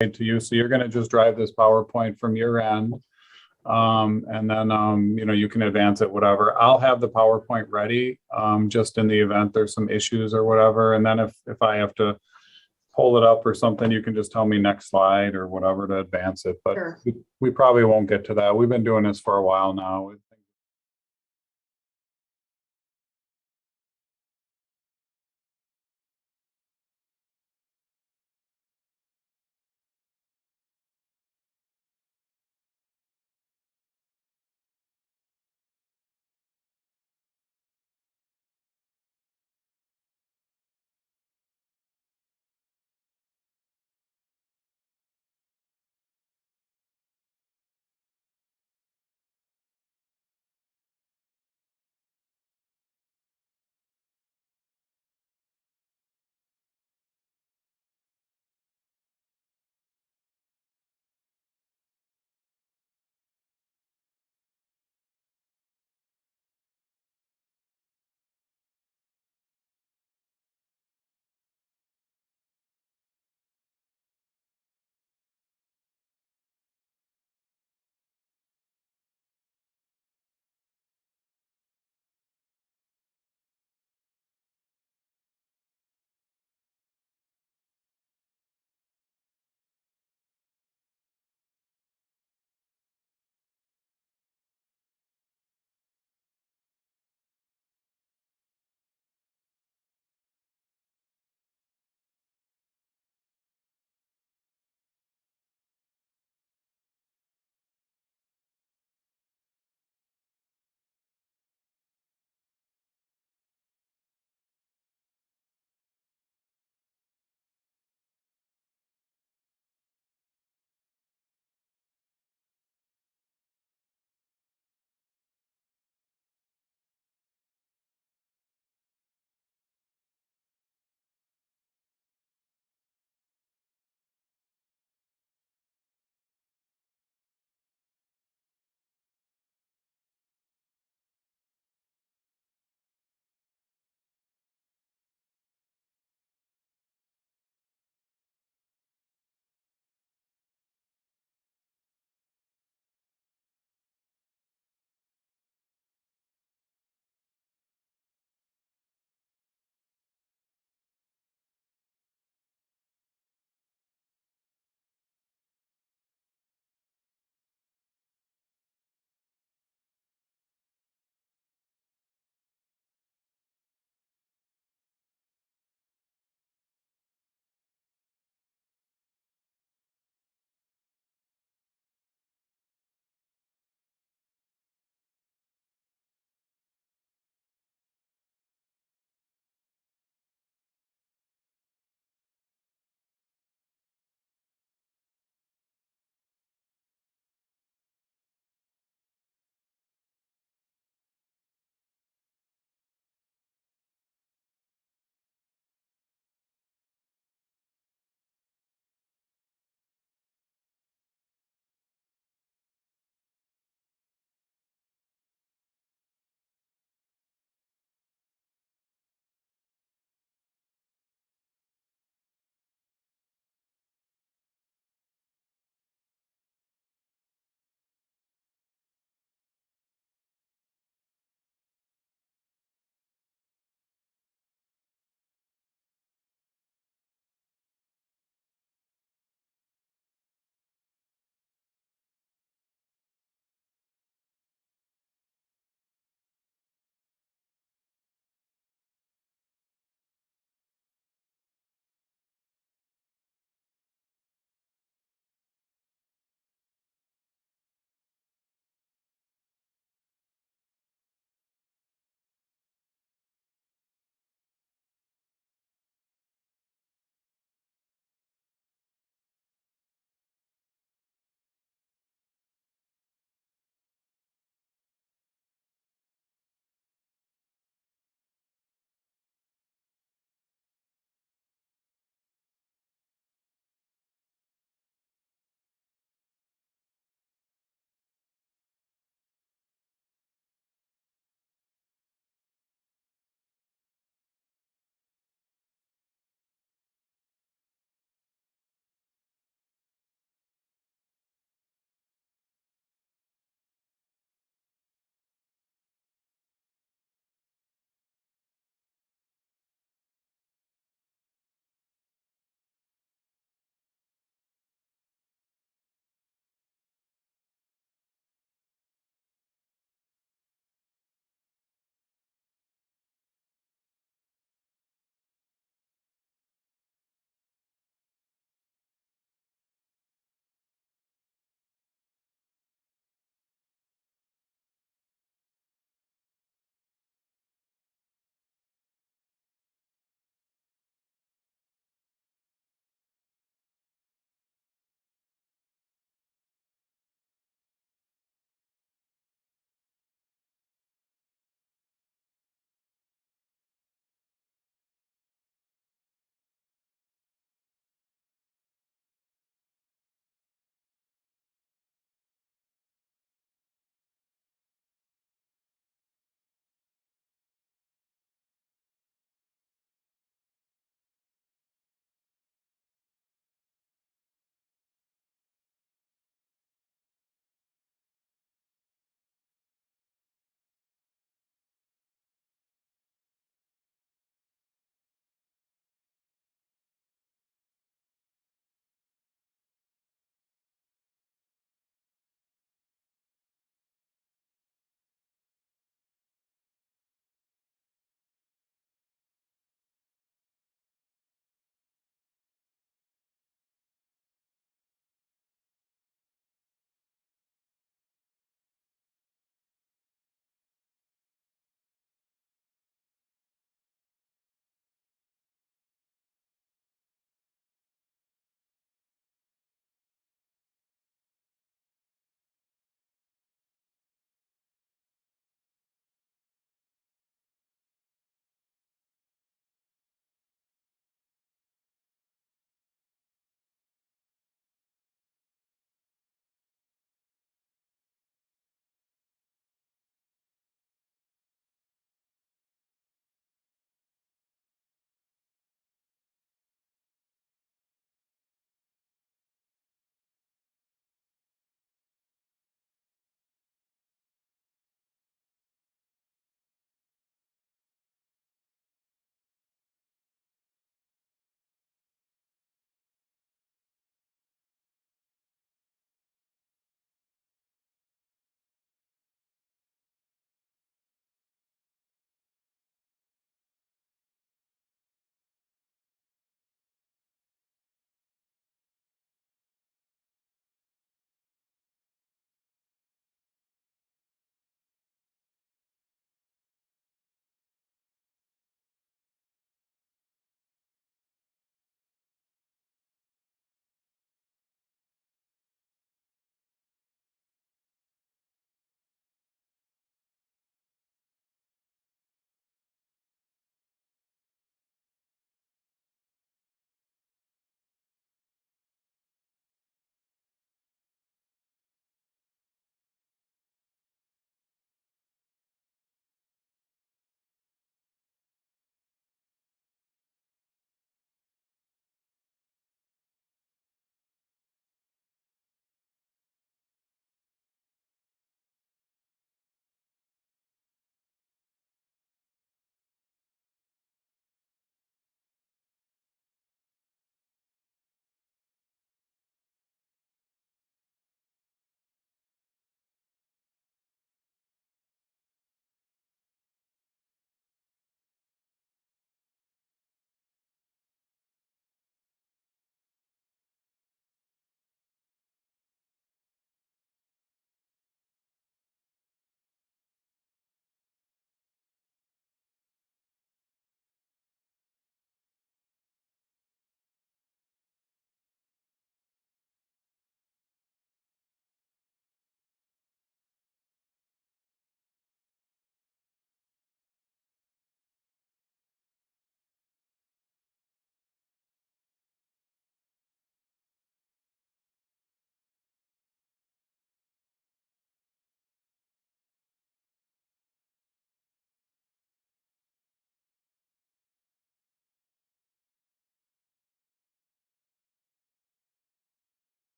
to you. So you're going to just drive this PowerPoint from your end. And then, you can advance it, whatever. I'll have the PowerPoint ready, just in the event there's some issues or whatever. And then if I have to pull it up or something, you can just tell me next slide or whatever to advance it. But Sure. we probably won't get to that. We've been doing this for a while now.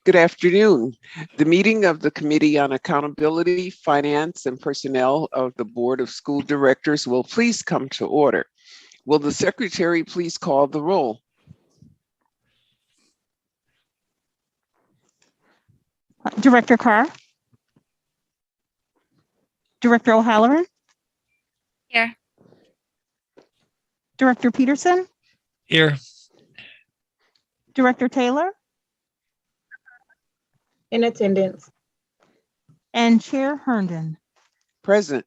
Good afternoon. The meeting of the Committee on Accountability, Finance, and Personnel of the Board of School Directors will please come to order. Will the Secretary please call the roll? Director Carr? Director O'Halloran? Here. Director Peterson? Here. Director Taylor? In attendance. And Chair Herndon. Present.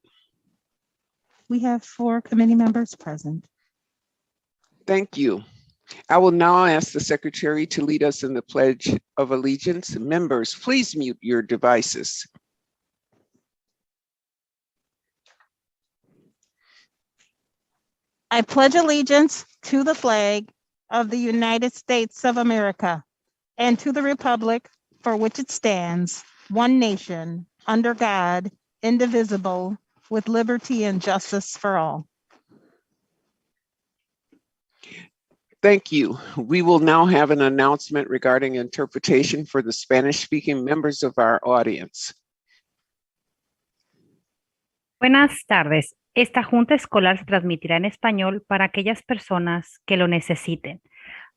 We have 4 committee members present. Thank you. I will now ask the Secretary to lead us in the Pledge of Allegiance. Members, please mute your devices. I pledge allegiance to the flag of the United States of America and to the republic for which it stands, one nation, under God, indivisible, with liberty and justice for all. Thank you. We will now have an announcement regarding interpretation for the Spanish-speaking members of our audience. Buenas tardes. Esta junta escolar se transmitirá en español para aquellas personas que lo necesiten.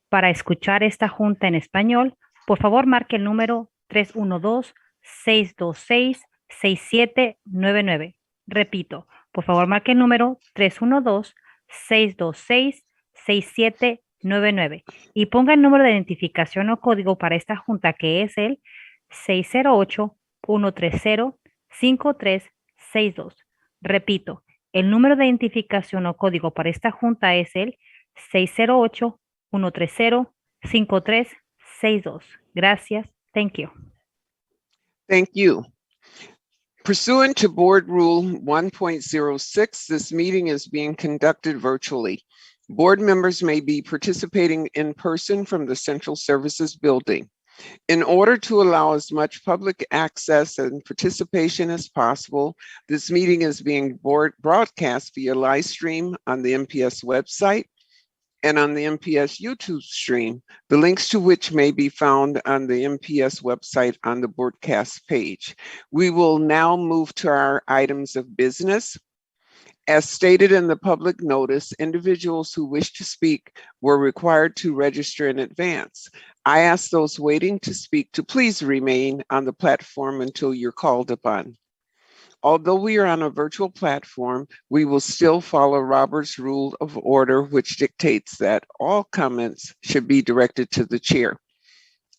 Para escuchar esta junta en español, por favor marque el número 312-626-6799. Repito, por favor marque el número 312-626-6799 y ponga el número de identificación o código para esta junta, que es el 608-130-5362. Repito, el número de identificación o código para esta junta es el 608-130-5362. Gracias. Thank you. Thank you. Pursuant to Board Rule 1.06, this meeting is being conducted virtually. Board members may be participating in person from the Central Services Building. In order to allow as much public access and participation as possible, this meeting is being broadcast via live stream on the MPS website and on the MPS YouTube stream, the links to which may be found on the MPS website on the broadcast page. We will now move to our items of business. As stated in the public notice, individuals who wish to speak were required to register in advance. I ask those waiting to speak to please remain on the platform until you're called upon. Although we are on a virtual platform, we will still follow Robert's Rule of Order, which dictates that all comments should be directed to the chair.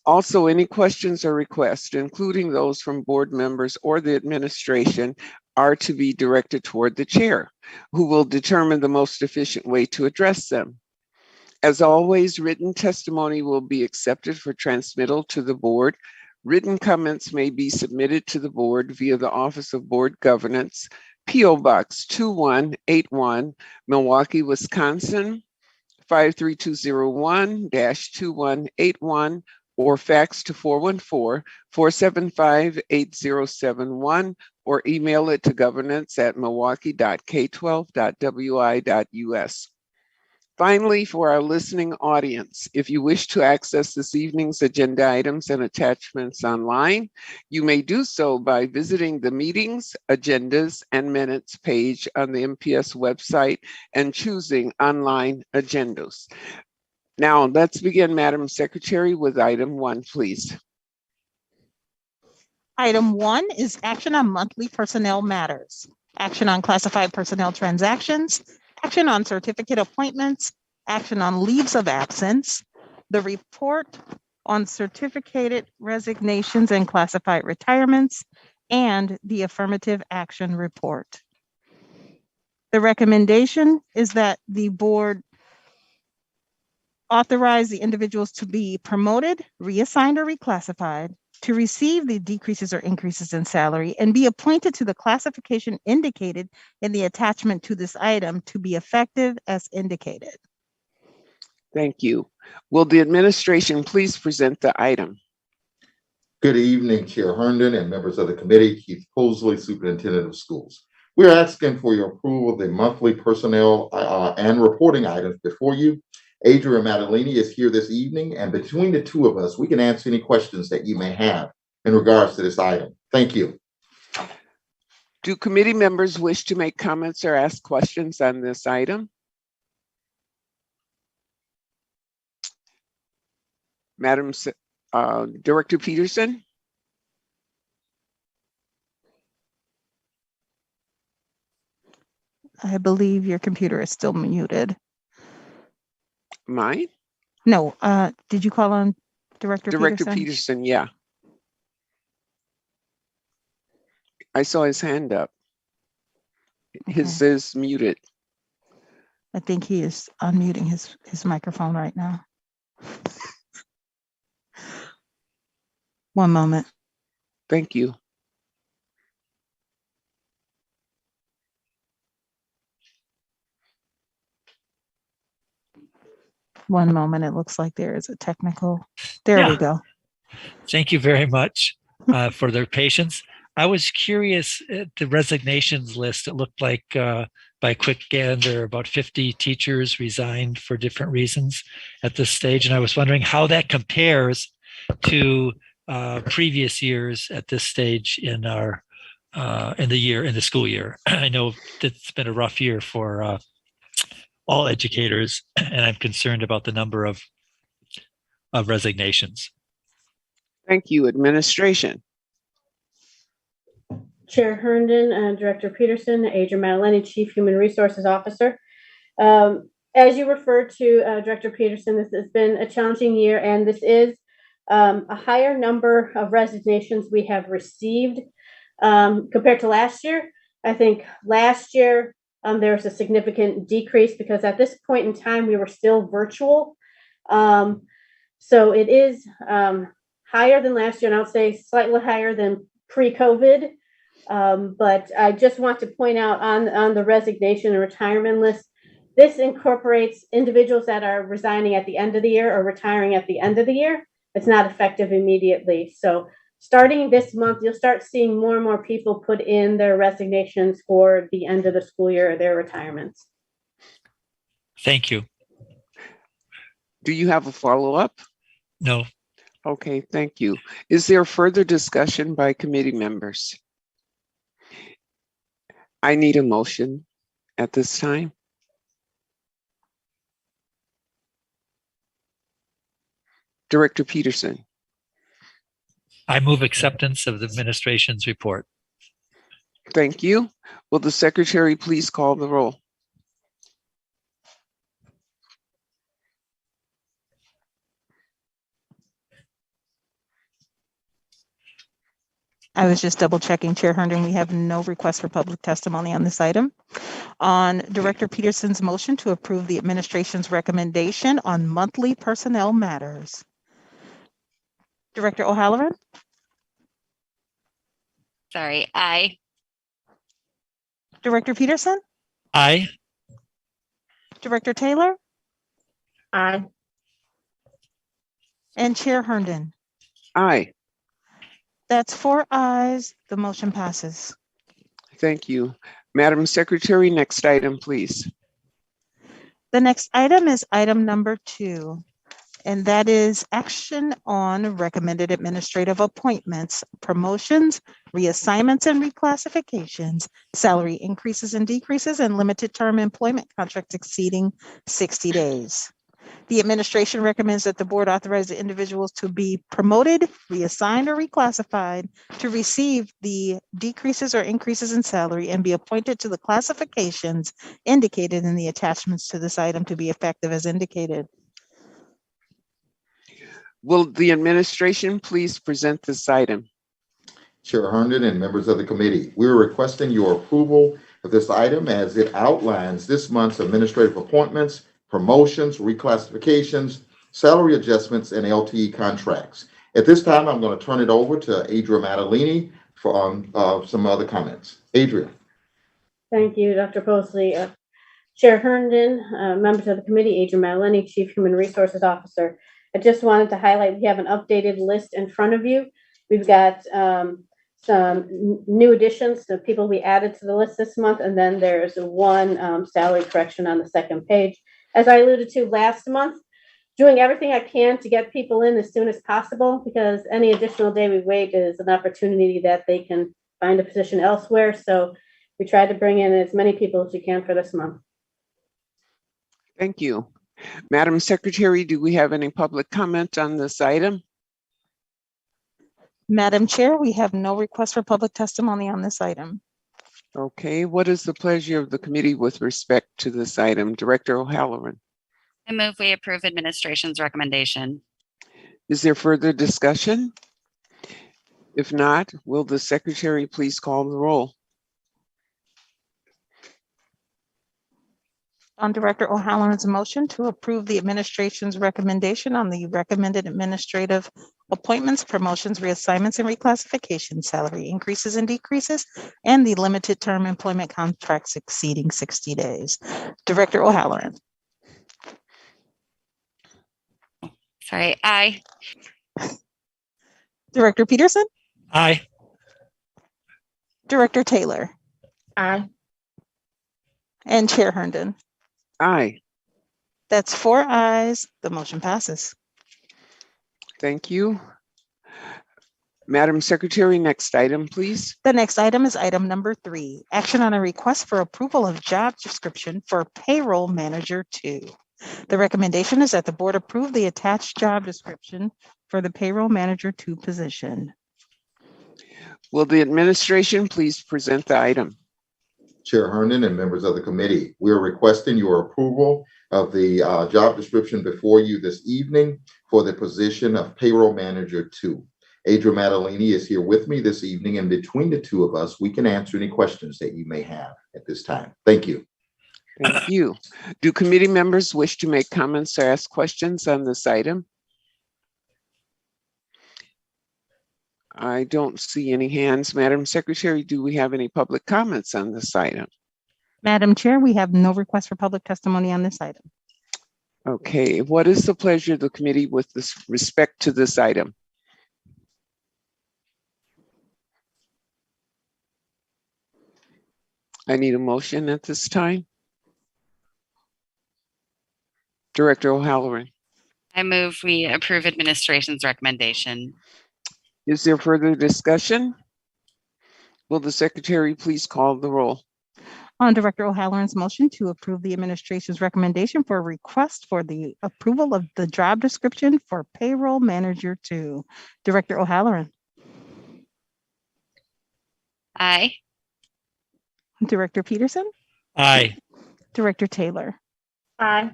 Also, any questions or requests, including those from board members or the administration, are to be directed toward the chair, who will determine the most efficient way to address them. As always, written testimony will be accepted for transmittal to the board. Written comments may be submitted to the board via the Office of Board Governance, P.O. Box 2181, Milwaukee, Wisconsin, 53201-2181, or fax to 414-475-8071, or email it to governance@milwaukee.k12.wi.us. Finally, for our listening audience, if you wish to access this evening's agenda items and attachments online, you may do so by visiting the Meetings, Agendas, and Minutes page on the MPS website and choosing Online Agendas. Now, let's begin, Madam Secretary, with item 1, please. Item 1 is action on monthly personnel matters, action on classified personnel transactions, action on certificate appointments, action on leaves of absence, the report on certificated resignations and classified retirements, and the affirmative action report. The recommendation is that the board authorize the individuals to be promoted, reassigned, or reclassified, to receive the decreases or increases in salary, and be appointed to the classification indicated in the attachment to this item to be effective as indicated. Thank you. Will the administration please present the item? Good evening, Chair Herndon and members of the committee. Keith Posley, Superintendent of Schools. We're asking for your approval of the monthly personnel and reporting items before you. Adria Maddaleni is here this evening, and between the two of us, we can answer any questions that you may have in regards to this item. Thank you. Do committee members wish to make comments or ask questions on this item? Madam Director Peterson? I believe your computer is still muted. Mine? No, did you call on Director Director Peterson? Peterson, yeah. I saw his hand up. His Okay. is muted. I think he is unmuting his microphone right now. One moment. Thank you. One moment. It looks like there is a technical. There Yeah. we go. Thank you very much for their patience. I was curious at the resignations list. It looked like by a quick gander, about 50 teachers resigned for different reasons at this stage. And I was wondering how that compares to previous years at this stage in our in the school year. I know it's been a rough year for all educators, and I'm concerned about the number of resignations. Thank you, administration. Chair Herndon, Director Peterson, Adria Maddaleni, Chief Human Resources Officer. As you referred to, Director Peterson, this has been a challenging year, and this is a higher number of resignations we have received compared to last year. I think last year there was a significant decrease because at this point in time we were still virtual. So it is higher than last year, and I'll say slightly higher than pre-COVID. But I just want to point out on the resignation and retirement list, this incorporates individuals that are resigning at the end of the year or retiring at the end of the year. It's not effective immediately. So starting this month, you'll start seeing more and more people put in their resignations for the end of the school year or their retirements. Thank you. Do you have a follow-up? No. Okay, thank you. Is there further discussion by committee members? I need a motion at this time. Director Peterson. I move acceptance of the administration's report. Thank you. Will the secretary please call the roll? I was just double checking, Chair Herndon. We have no request for public testimony on this item. On Director Peterson's motion to approve the administration's recommendation on monthly personnel matters. Director O'Halloran? Sorry, aye. Director Peterson? Aye. Director Taylor? Aye. And Chair Herndon? Aye. That's 4 ayes. The motion passes. Thank you. Madam Secretary, next item, please. The next item is item number 2, and that is action on recommended administrative appointments, promotions, reassignments and reclassifications, salary increases and decreases, and limited term employment contracts exceeding 60 days. The administration recommends that the board authorize the individuals to be promoted, reassigned, or reclassified to receive the decreases or increases in salary and be appointed to the classifications indicated in the attachments to this item to be effective as indicated. Will the administration please present this item? Chair Herndon and members of the committee, we're requesting your approval of this item as it outlines this month's administrative appointments, promotions, reclassifications, salary adjustments, and LTE contracts. At this time, I'm going to turn it over to Adria Maddaleni for some other comments. Adria. Thank you, Dr. Posley. Chair Herndon, members of the committee, Adria Maddaleni, Chief Human Resources Officer. I just wanted to highlight we have an updated list in front of you. We've got some new additions to people we added to the list this month, and then there's one salary correction on the second page. as I alluded to last month, doing everything I can to get people in as soon as possible, because any additional day we wait is an opportunity that they can find a position elsewhere. So we tried to bring in as many people as we can for this month. Thank you. Madam Secretary, do we have any public comment on this item? Madam Chair, we have no request for public testimony on this item. Okay, what is the pleasure of the committee with respect to this item? Director O'Halloran. I move we approve administration's recommendation. Is there further discussion? If not, will the secretary please call the roll? On Director O'Halloran's motion to approve the administration's recommendation on the recommended administrative appointments, promotions, reassignments, and reclassifications, salary increases and decreases, and the limited term employment contracts exceeding 60 days. Director O'Halloran. Sorry, aye. Director Peterson. Aye. Director Taylor. Aye. And Chair Herndon. Aye. That's 4 ayes. The motion passes. Thank you. Madam Secretary, next item, please. The next item is item number 3, action on a request for approval of job description for Payroll Manager 2. The recommendation is that the board approve the attached job description for the Payroll Manager 2 position. Will the administration please present the item? Chair Herndon and members of the committee, we are requesting your approval of the job description before you this evening for the position of Payroll Manager 2. Adria Maddaleni is here with me this evening, and between the two of us, we can answer any questions that you may have at this time. Thank you. Thank you. Do committee members wish to make comments or ask questions on this item? I don't see any hands. Madam Secretary, do we have any public comments on this item? Madam Chair, we have no request for public testimony on this item. Okay, what is the pleasure of the committee with respect to this item? I need a motion at this time. Director O'Halloran. I move we approve administration's recommendation. Is there further discussion? Will the secretary please call the roll? On Director O'Halloran's motion to approve the administration's recommendation for a request for the approval of the job description for Payroll Manager 2. Director O'Halloran. Aye. Director Peterson. Aye. Director Taylor. Aye.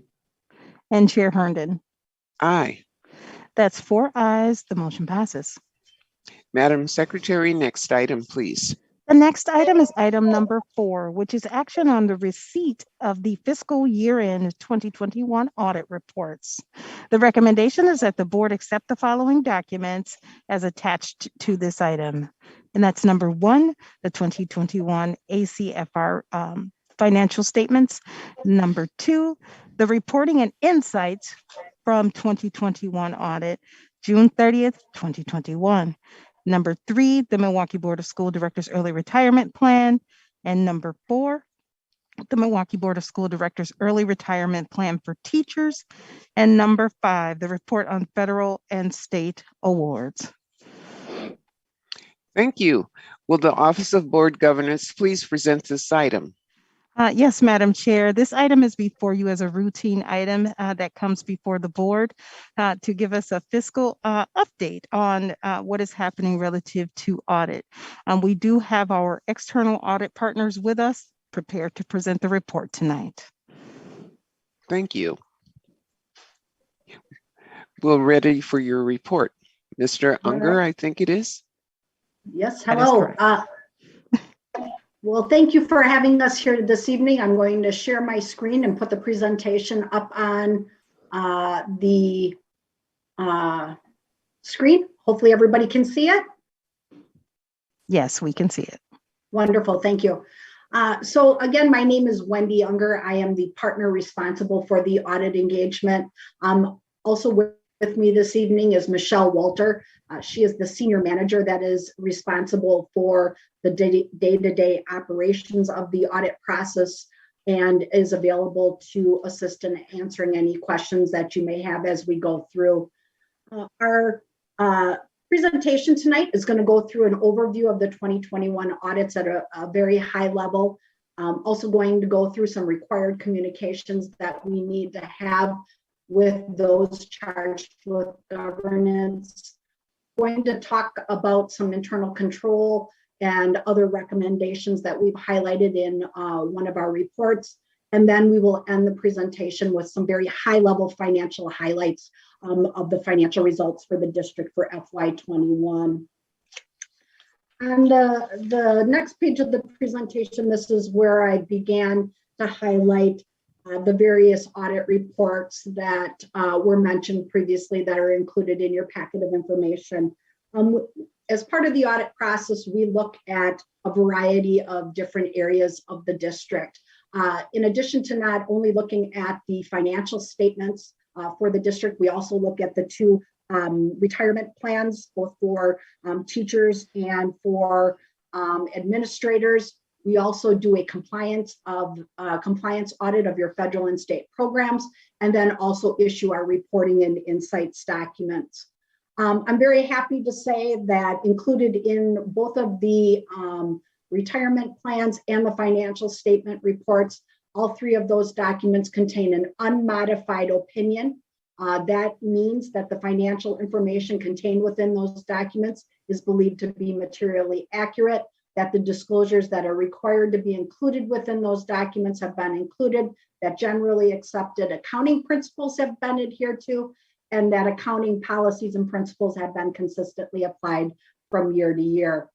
And Chair Herndon. Aye. That's 4 ayes. The motion passes. Madam Secretary, next item, please. The next item is item number 4, which is action on the receipt of the fiscal year-end 2021 audit reports. The recommendation is that the board accept the following documents as attached to this item. And that's number 1, the 2021 ACFR financial statements. Number 2, the reporting and insights from 2021 audit, June 30th, 2021. Number 3, the Milwaukee Board of School Directors Early Retirement Plan. And number 4, the Milwaukee Board of School Directors Early Retirement Plan for Teachers. And number 5, the report on federal and state awards. Thank you. Will the Office of Board Governance please present this item? Yes, Madam Chair. This item is before you as a routine item that comes before the board to give us a fiscal update on what is happening relative to audit. We do have our external audit partners with us, prepared to present the report tonight. Thank you. We're ready for your report. Mr. Unger, I think it is. Yes, That is hello. correct. Well, thank you for having us here this evening. I'm going to share my screen and put the presentation up on the screen. Hopefully everybody can see it. Yes, we can see it. Wonderful, thank you. So again, my name is Wendy Unger. I am the partner responsible for the audit engagement. Also with me this evening is Michelle Walter. She is the senior manager that is responsible for the day-to-day operations of the audit process and is available to assist in answering any questions that you may have as we go through. Our presentation tonight is going to go through an overview of the 2021 audits at a very high level. Also going to go through some required communications that we need to have with those charged with governance. Going to talk about some internal control and other recommendations that we've highlighted in one of our reports. And then we will end the presentation with some very high-level financial highlights of the financial results for the district for FY21. On the next page of the presentation, this is where I began to highlight the various audit reports that were mentioned previously that are included in your packet of information. As part of the audit process, we look at a variety of different areas of the district. In addition to not only looking at the financial statements for the district, we also look at the two retirement plans, both for teachers and for administrators. We also do a compliance audit of your federal and state programs, and then also issue our reporting and insights documents. I'm very happy to say that included in both of the retirement plans and the financial statement reports, all three of those documents contain an unmodified opinion. That means that the financial information contained within those documents is believed to be materially accurate, that the disclosures that are required to be included within those documents have been included, that generally accepted accounting principles have been adhered to, and that accounting policies and principles have been consistently applied from year to year.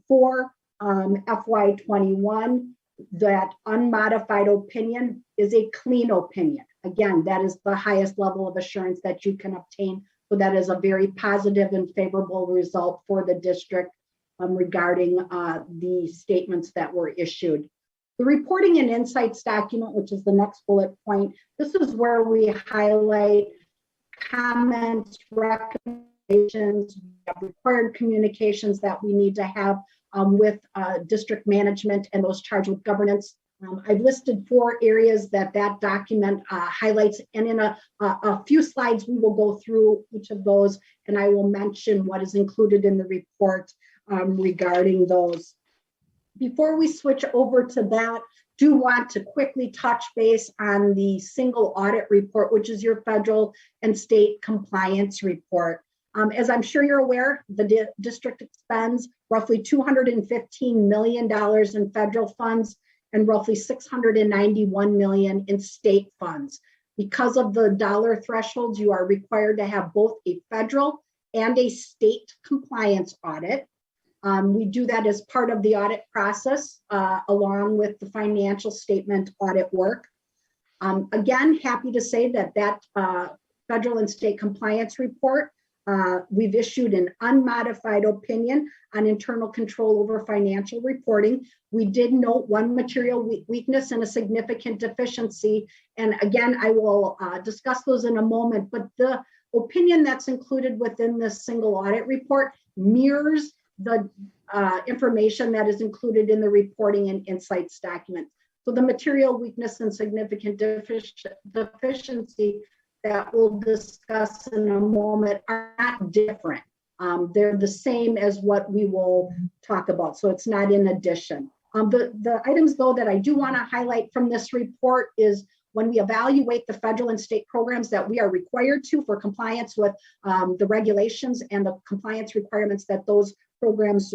For FY21, that unmodified opinion is a clean opinion. Again, that is the highest level of assurance that you can obtain. So that is a very positive and favorable result for the district regarding the statements that were issued. The reporting and insights document, which is the next bullet point, this is where we highlight comments, recommendations, required communications that we need to have with district management and those charged with governance. I've listed 4 areas that document highlights, and in a few slides, we will go through each of those, and I will mention what is included in the report regarding those. Before we switch over to that, do want to quickly touch base on the single audit report, which is your federal and state compliance report. As I'm sure you're aware, the district expends roughly $215 million in federal funds and roughly $691 million in state funds. Because of the dollar thresholds, you are required to have both a federal and a state compliance audit. We do that as part of the audit process, along with the financial statement audit work. Again, happy to say that federal and state compliance report, we've issued an unmodified opinion on internal control over financial reporting. We did note one material weakness and a significant deficiency. And again, I will discuss those in a moment, but the opinion that's included within this single audit report mirrors the information that is included in the reporting and insights document. So the material weakness and significant deficiency that we'll discuss in a moment are not different. They're the same as what we will talk about, so it's not in addition. The items, though, that I do want to highlight from this report is when we evaluate the federal and state programs that we are required to for compliance with the regulations and the compliance requirements that those programs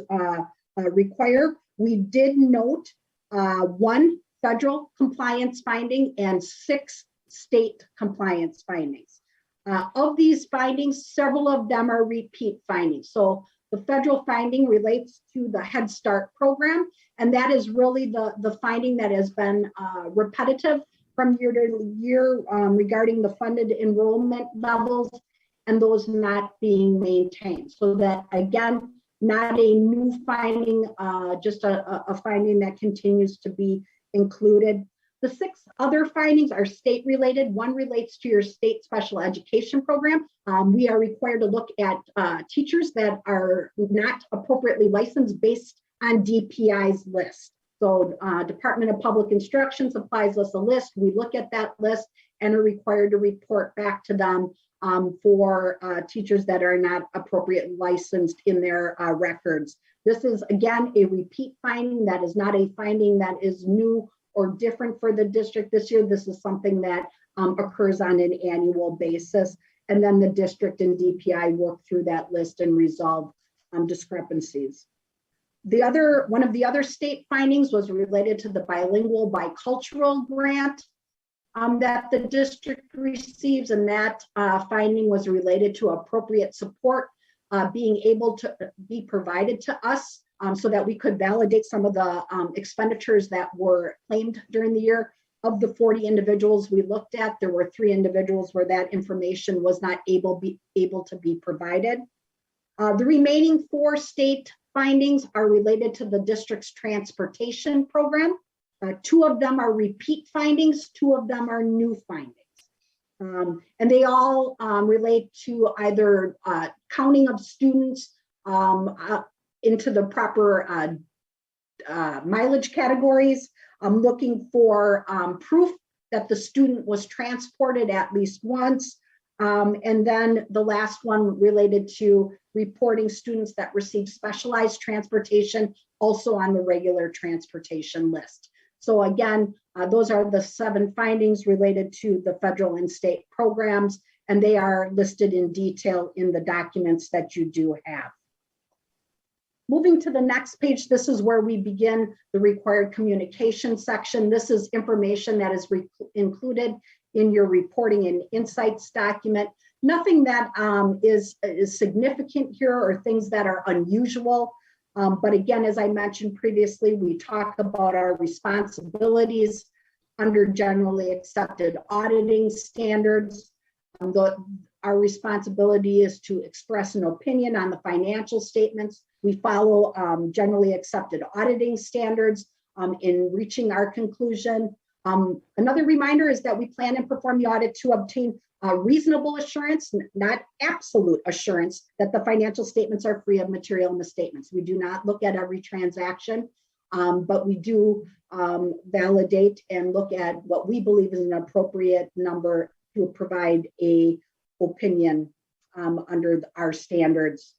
require, we did note 1 federal compliance finding and 6 state compliance findings. Of these findings, several of them are repeat findings. So the federal finding relates to the Head Start program, and that is really the finding that has been repetitive from year to year regarding the funded enrollment levels and those not being maintained. So that, again, not a new finding, just a finding that continues to be included. The 6 other findings are state related. One relates to your state special education program. We are required to look at teachers that are not appropriately licensed based on DPI's list. So Department of Public Instruction supplies us a list. We look at that list and are required to report back to them for teachers that are not appropriately licensed in their records. This is, again, a repeat finding. That is not a finding that is new or different for the district this year. This is something that occurs on an annual basis. And then the district and DPI work through that list and resolve discrepancies. One of the other state findings was related to the bilingual bicultural grant that the district receives, and that finding was related to appropriate support being able to be provided to us so that we could validate some of the expenditures that were claimed during the year. Of the 40 individuals we looked at, there were 3 individuals where that information was not able to be provided. The remaining 4 state findings are related to the district's transportation program. 2 of them are repeat findings, 2 of them are new findings. And they all relate to either counting of students into the proper mileage categories. I'm looking for proof that the student was transported at least once. And then the last one related to reporting students that receive specialized transportation also on the regular transportation list. So again, those are the 7 findings related to the federal and state programs, and they are listed in detail in the documents that you do have. Moving to the next page, this is where we begin the required communication section. This is information that is included in your reporting and insights document. Nothing that is significant here or things that are unusual. But again, as I mentioned previously, we talk about our responsibilities under generally accepted auditing standards. Our responsibility is to express an opinion on the financial statements. We follow generally accepted auditing standards in reaching our conclusion. Another reminder is that we plan and perform the audit to obtain reasonable assurance, not absolute assurance, that the financial statements are free of material misstatements. We do not look at every transaction, but we do validate and look at what we believe is an appropriate number to provide a opinion under our standards.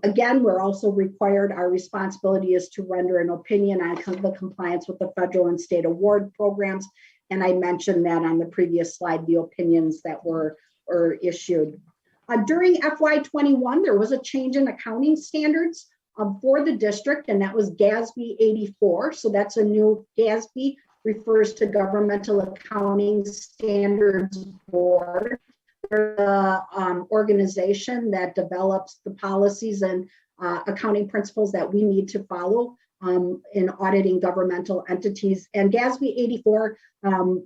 Again, we're also required, our responsibility is to render an opinion on the compliance with the federal and state award programs. And I mentioned that on the previous slide, the opinions that were issued. During FY21, there was a change in accounting standards for the district, and that was GASB 84. So that's a new GASB, refers to Governmental Accounting Standards Board. They're the organization that develops the policies and accounting principles that we need to follow in auditing governmental entities. And GASB 84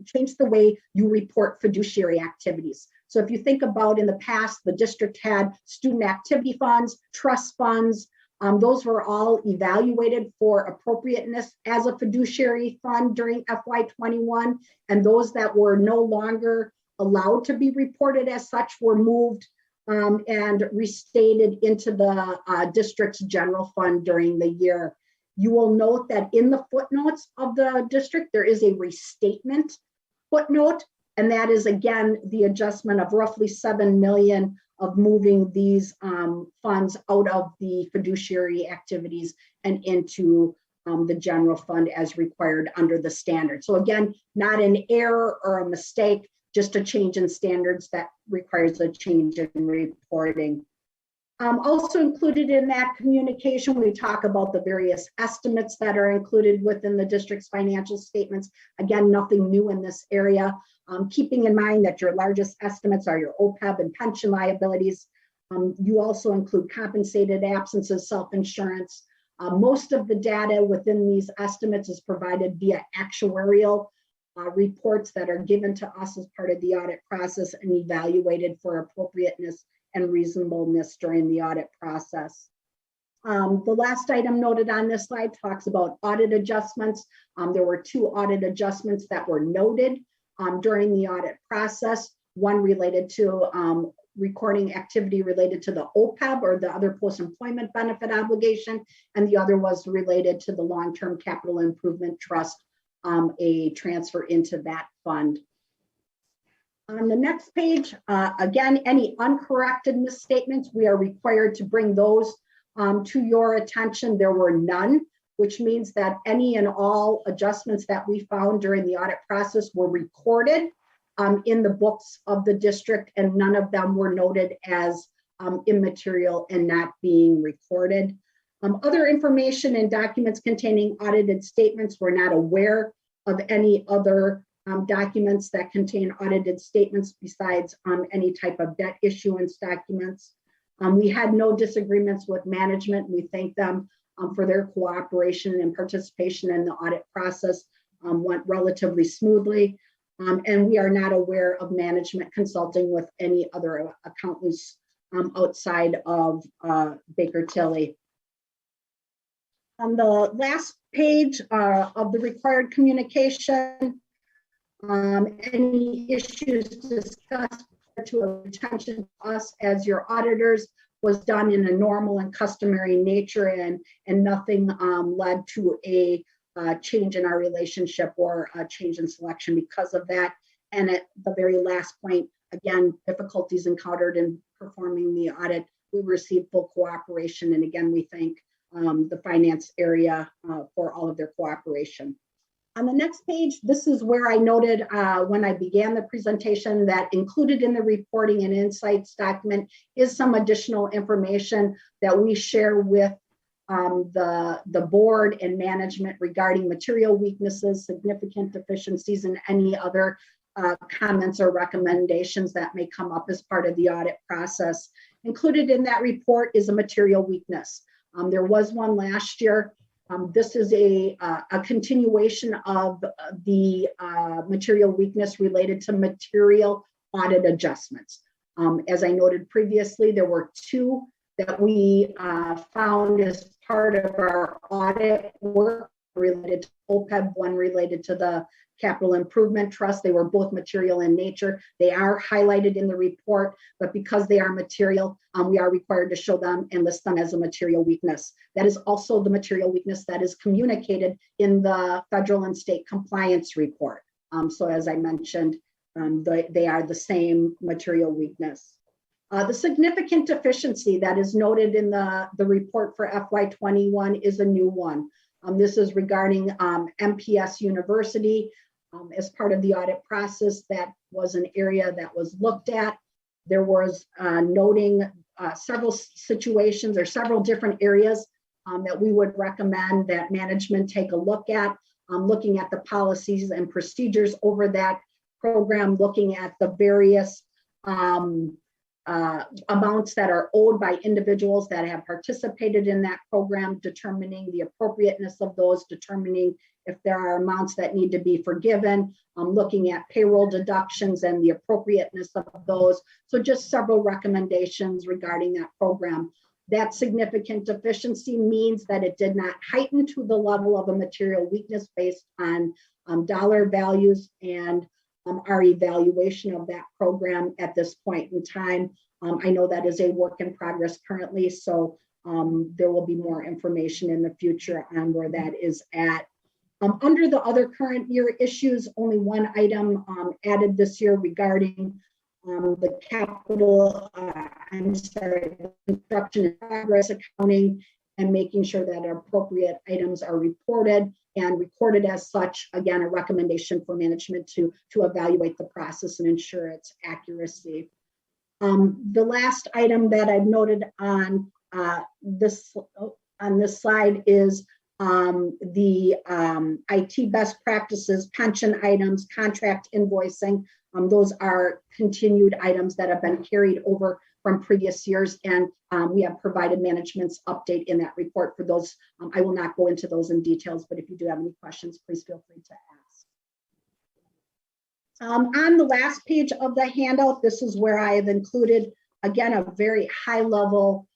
changed the way you report fiduciary activities. So if you think about in the past, the district had student activity funds, trust funds, those were all evaluated for appropriateness as a fiduciary fund during FY21, and those that were no longer allowed to be reported as such were moved and restated into the district's general fund during the year. You will note that in the footnotes of the district, there is a restatement footnote, and that is again the adjustment of roughly 7 million of moving these funds out of the fiduciary activities and into the general fund as required under the standard. So again, not an error or a mistake, just a change in standards that requires a change in reporting. Also included in that communication, we talk about the various estimates that are included within the district's financial statements. Again, nothing new in this area. Keeping in mind that your largest estimates are your OPEB and pension liabilities. You also include compensated absences, self-insurance. Most of the data within these estimates is provided via actuarial reports that are given to us as part of the audit process and evaluated for appropriateness and reasonableness during the audit process. The last item noted on this slide talks about audit adjustments. There were 2 audit adjustments that were noted during the audit process. One related to recording activity related to the OPEB, or the other post-employment benefit obligation, and the other was related to the long-term capital improvement trust, a transfer into that fund. On the next page, again, any uncorrected misstatements, we are required to bring those to your attention. There were none, which means that any and all adjustments that we found during the audit process were recorded in the books of the district, and none of them were noted as immaterial and not being recorded. Other information and documents containing audited statements, we're not aware of any other documents that contain audited statements besides any type of debt issuance documents. We had no disagreements with management. We thank them for their cooperation and participation in the audit process. Went relatively smoothly. And we are not aware of management consulting with any other accountants outside of Baker Tilly. On the last page of the required communication, any issues discussed to attention to us as your auditors was done in a normal and customary nature, and nothing led to a change in our relationship or a change in selection because of that. And at the very last point, again, difficulties encountered in performing the audit, we received full cooperation. And again, we thank the finance area for all of their cooperation. On the next page, this is where I noted when I began the presentation that included in the reporting and insights document is some additional information that we share with the board and management regarding material weaknesses, significant deficiencies, and any other comments or recommendations that may come up as part of the audit process. Included in that report is a material weakness. There was one last year. This is a continuation of the material weakness related to material audit adjustments. As I noted previously, there were two that we found as part of our audit work related to OPEB, one related to the Capital Improvement Trust. They were both material in nature. They are highlighted in the report, but because they are material, we are required to show them and list them as a material weakness. That is also the material weakness that is communicated in the federal and state compliance report. So as I mentioned, they are the same material weakness. The significant deficiency that is noted in the report for FY21 is a new one. This is regarding MPS University. As part of the audit process, that was an area that was looked at. There was noting several situations or several different areas that we would recommend that management take a look at, looking at the policies and procedures over that program, looking at the various amounts that are owed by individuals that have participated in that program, determining the appropriateness of those, determining if there are amounts that need to be forgiven, looking at payroll deductions and the appropriateness of those. So just several recommendations regarding that program. That significant deficiency means that it did not heighten to the level of a material weakness based on dollar values and our evaluation of that program at this point in time. I know that is a work in progress currently, so there will be more information in the future on where that is at. Under the other current year issues, only one item added this year regarding the capital, the construction in progress accounting, and making sure that appropriate items are reported and recorded as such. Again, a recommendation for management to evaluate the process and ensure its accuracy. The last item that I've noted on this slide is the IT best practices, pension items, contract invoicing. Those are continued items that have been carried over from previous years, and we have provided management's update in that report for those. I will not go into those in details, but if you do have any questions, please feel free to ask. On the last page of the handout, this is where I have included, again, a very high level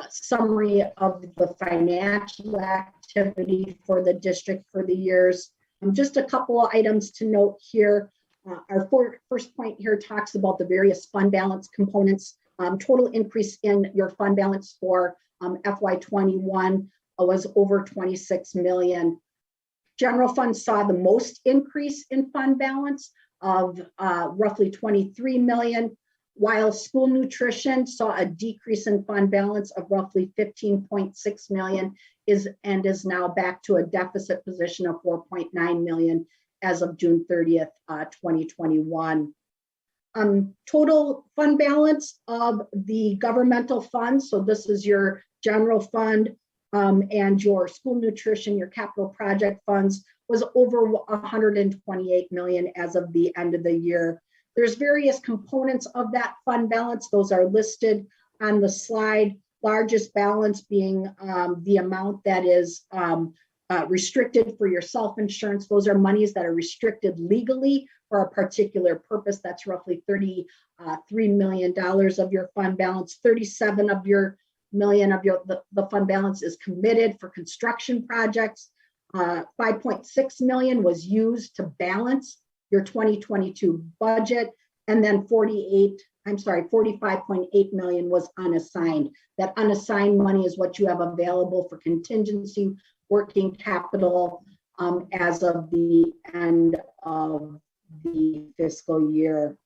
summary of the financial activity for the district for the years. Just a couple of items to note here. Our first point here talks about the various fund balance components. Total increase in your fund balance for FY21 was over 26 million. General fund saw the most increase in fund balance of roughly 23 million, while school nutrition saw a decrease in fund balance of roughly 15.6 million is now back to a deficit position of 4.9 million as of June 30th, 2021. Total fund balance of the governmental funds, so this is your general fund and your school nutrition, your capital project funds, was over 128 million as of the end of the year. There's various components of that fund balance. Those are listed on the slide. Largest balance being the amount that is restricted for your self-insurance. Those are monies that are restricted legally for a particular purpose. That's roughly $33 million of your fund balance. 37 of your million of the fund balance is committed for construction projects. 5.6 million was used to balance your 2022 budget, and then 45.8 million was unassigned. That unassigned money is what you have available for contingency working capital as of the end of the fiscal year.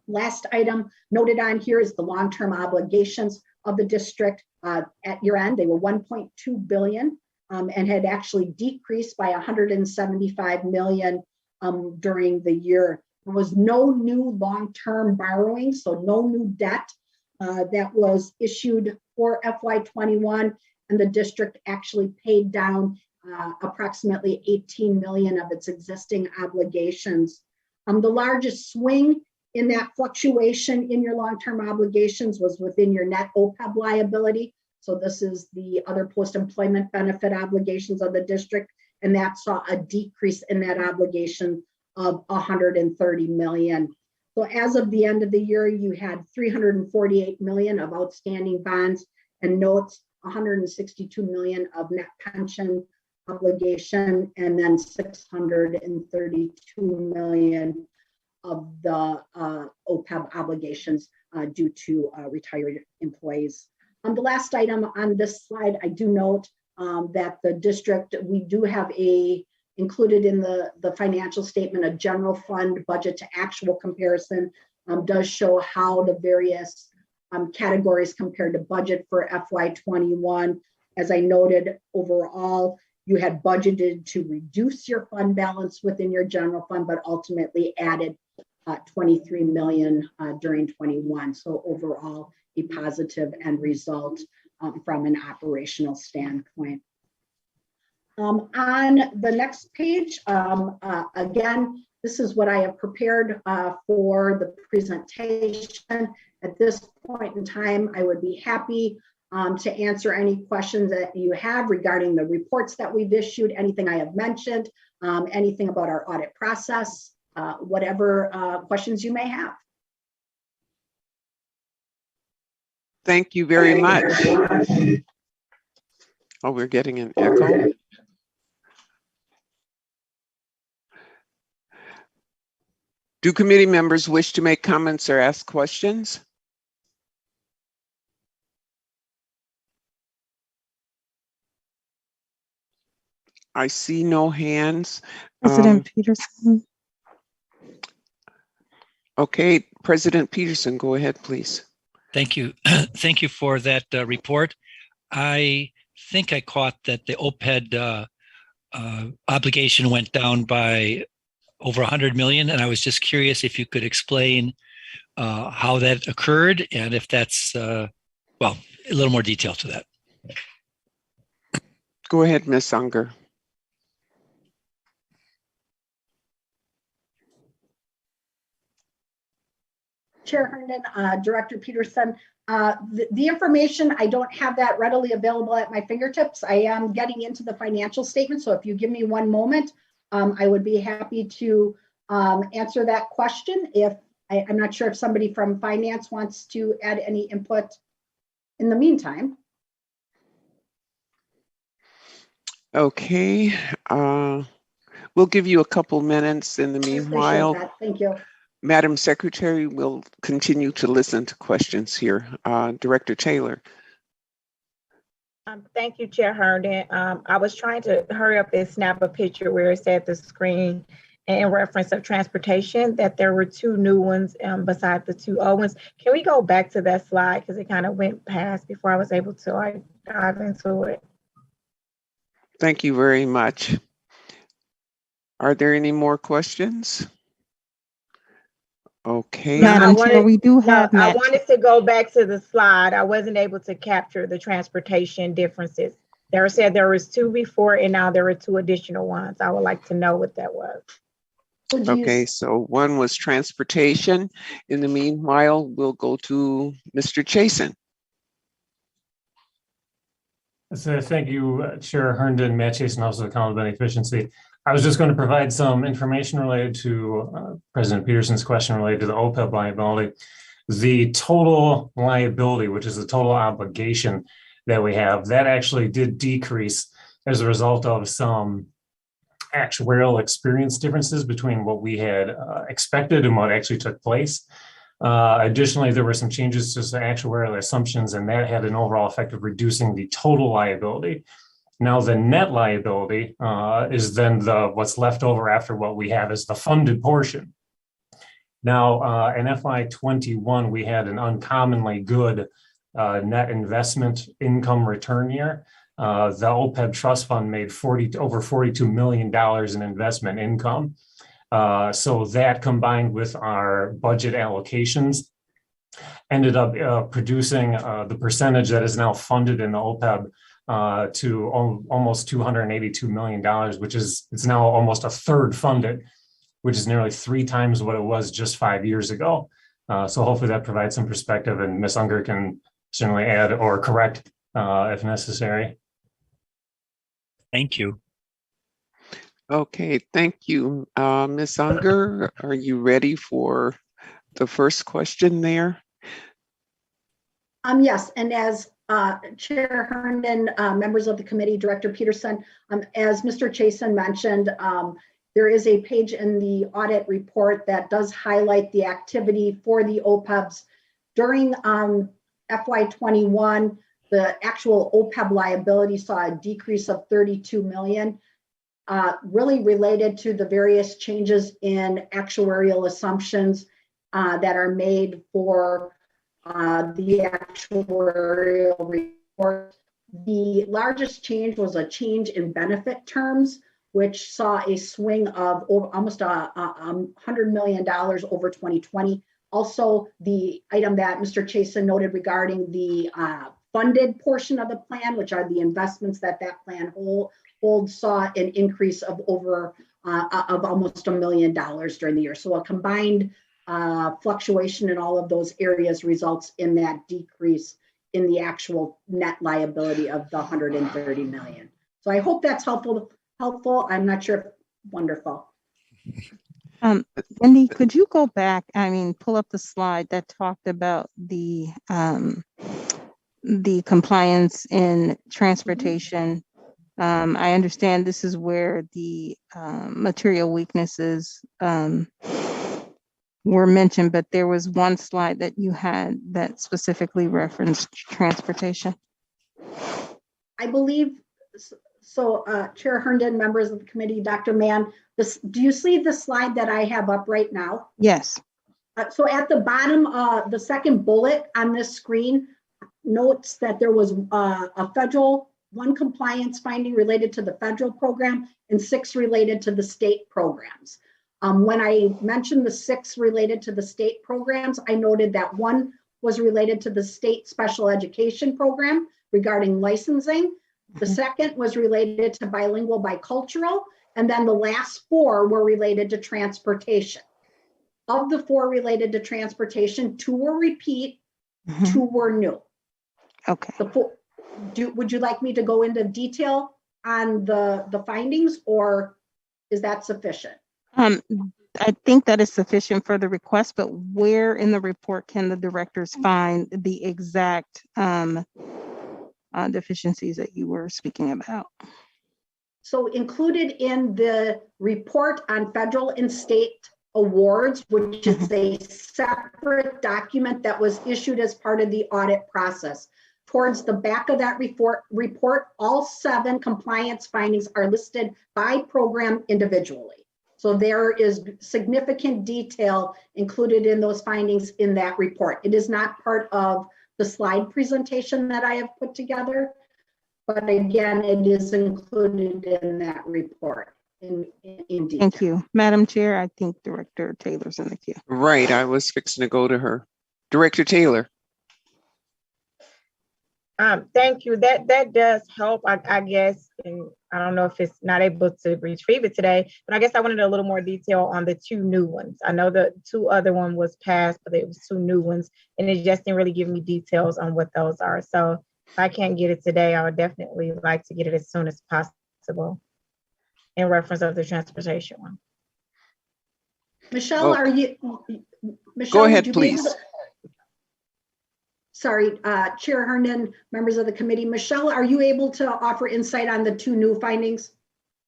Last item noted on here is the long-term obligations of the district. At year end, they were 1.2 billion and had actually decreased by 175 million during the year. There was no new long-term borrowing, so no new debt that was issued for FY21, and the district actually paid down approximately 18 million of its existing obligations. The largest swing in that fluctuation in your long-term obligations was within your net OPEB liability. So this is the other post-employment benefit obligations of the district, and that saw a decrease in that obligation of 130 million. So as of the end of the year, you had 348 million of outstanding bonds and notes, 162 million of net pension obligation, and then 632 million of the OPEB obligations due to retired employees. The last item on this slide, I do note that the district, we do have included in the financial statement, a general fund budget to actual comparison does show how the various categories compared to budget for FY21. As I noted, overall, you had budgeted to reduce your fund balance within your general fund, but ultimately added 23 million during 21. So overall, a positive end result from an operational standpoint. On the next page, again, this is what I have prepared for the presentation. At this point in time, I would be happy to answer any questions that you have regarding the reports that we've issued, anything I have mentioned, anything about our audit process, whatever questions you may have. Thank you very much. Oh, we're getting an echo. Do committee members wish to make comments or ask questions? I see no hands. President Peterson. Okay, President Peterson, go ahead, please. Thank you. Thank you for that report. I think I caught that the OPEB obligation went down by over 100 million, and I was just curious if you could explain how that occurred and if that's, well, a little more detail to that. Go ahead, Ms. Unger. Chair Herndon, Director Peterson, the information, I don't have that readily available at my fingertips. I am getting into the financial statement, so if you give me one moment, I would be happy to answer that question. If I'm not sure if somebody from finance wants to add any input in the meantime. Okay, we'll give you a couple minutes in the meanwhile. Thank you. Madam Secretary, we'll continue to listen to questions here. Director Taylor. Thank you, Chair Herndon. I was trying to hurry up and snap a picture where it said the screen in reference of transportation, that there were 2 new ones besides the 2 old ones. Can we go back to that slide? Because it kind of went past before I was able to dive into it. Thank you very much. Are there any more questions? Okay. Madam Chair, we do have I wanted to go back to the slide. I wasn't able to capture the transportation differences. There said there was 2 before, and now there are 2 additional ones. I would like to know what that was. Okay, so one was transportation. In the meanwhile, we'll go to Mr. Chasen. So thank you, Chair Herndon, Matt Chasen, also Accountability Efficiency. I was just going to provide some information related to President Peterson's question related to the OPEB liability. The total liability, which is the total obligation that we have, that actually did decrease as a result of some actuarial experience differences between what we had expected and what actually took place. Additionally, there were some changes to some actuarial assumptions, and that had an overall effect of reducing the total liability. Now, the net liability is then what's left over after what we have is the funded portion. Now, in FY21, we had an uncommonly good net investment income return year. The OPEB trust fund made over $42 million in investment income. So that combined with our budget allocations ended up producing the percentage that is now funded in the OPEB to almost $282 million, which is, it's now almost a third funded, which is nearly 3 times what it was just 5 years ago. So hopefully that provides some perspective, and Ms. Unger can certainly add or correct if necessary. Thank you. Okay, thank you. Ms. Unger, are you ready for the first question there? Yes, and as Chair Herndon, members of the committee, Director Peterson, as Mr. Chasen mentioned, there is a page in the audit report that does highlight the activity for the OPEBs. During FY21, the actual OPEB liability saw a decrease of 32 million, really related to the various changes in actuarial assumptions that are made for the actuarial report. The largest change was a change in benefit terms, which saw a swing of almost $100 million over 2020. Also, the item that Mr. Chasen noted regarding the funded portion of the plan, which are the investments that plan holds, saw an increase of over of almost $1 million during the year. So a combined fluctuation in all of those areas results in that decrease in the actual net liability of the 130 million. So I hope that's helpful. I'm not sure if wonderful. Wendy, could you go back, pull up the slide that talked about the compliance in transportation. I understand this is where the material weaknesses were mentioned, but there was one slide that you had that specifically referenced transportation. I believe so. Chair Herndon, members of the committee, Dr. Mann, do you see the slide that I have up right now? Yes. So at the bottom, the second bullet on this screen notes that there was one compliance finding related to the federal program and 6 related to the state programs. When I mentioned the 6 related to the state programs, I noted that 1 was related to the state special education program regarding licensing. The second was related to bilingual bicultural, and then the last 4 were related to transportation. Of the 4 related to transportation, 2 were repeat, 2 were new. Okay. Would you like me to go into detail on the findings, or is that sufficient? I think that is sufficient for the request, but where in the report can the directors find the exact deficiencies that you were speaking about? So included in the report on federal and state awards, which is a separate document that was issued as part of the audit process. Towards the back of that report, all 7 compliance findings are listed by program individually. So there is significant detail included in those findings in that report. It is not part of the slide presentation that I have put together, but again, it is included in that report in detail. Thank you. Madam Chair, I think Director Taylor's in the queue. Right, I was fixing to go to her. Director Taylor. Thank you. That does help, I guess. And I don't know if it's not able to retrieve it today, but I guess I wanted a little more detail on the 2 new ones. I know the 2 other one was passed, but it was 2 new ones, and it just didn't really give me details on what those are. So if I can't get it today, I would definitely like to get it as soon as possible in reference of the transportation one. Michelle, are you? Go Michelle, ahead, please. Sorry, Chair Herndon, members of the committee. Michelle, are you able to offer insight on the 2 new findings?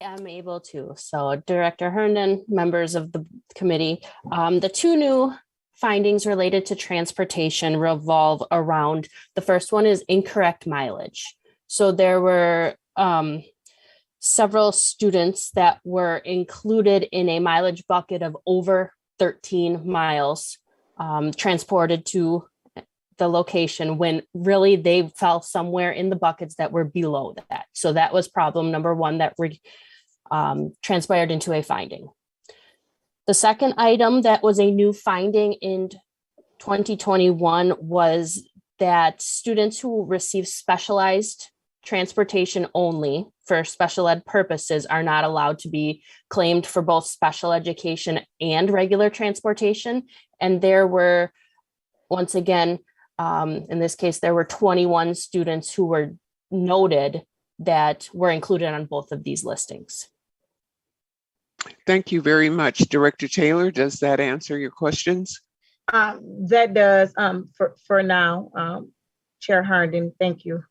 I'm able to. So Director Herndon, members of the committee, the 2 new findings related to transportation revolve around, the first one is incorrect mileage. So there were several students that were included in a mileage bucket of over 13 miles transported to the location when really they fell somewhere in the buckets that were below that. So that was problem number 1 that transpired into a finding. The second item that was a new finding in 2021 was that students who receive specialized transportation only for special ed purposes are not allowed to be claimed for both special education and regular transportation. And there were, once again, in this case, there were 21 students who were noted that were included on both of these listings. Thank you very much. Director Taylor, does that answer your questions? That does, for now, Chair Herndon, thank you.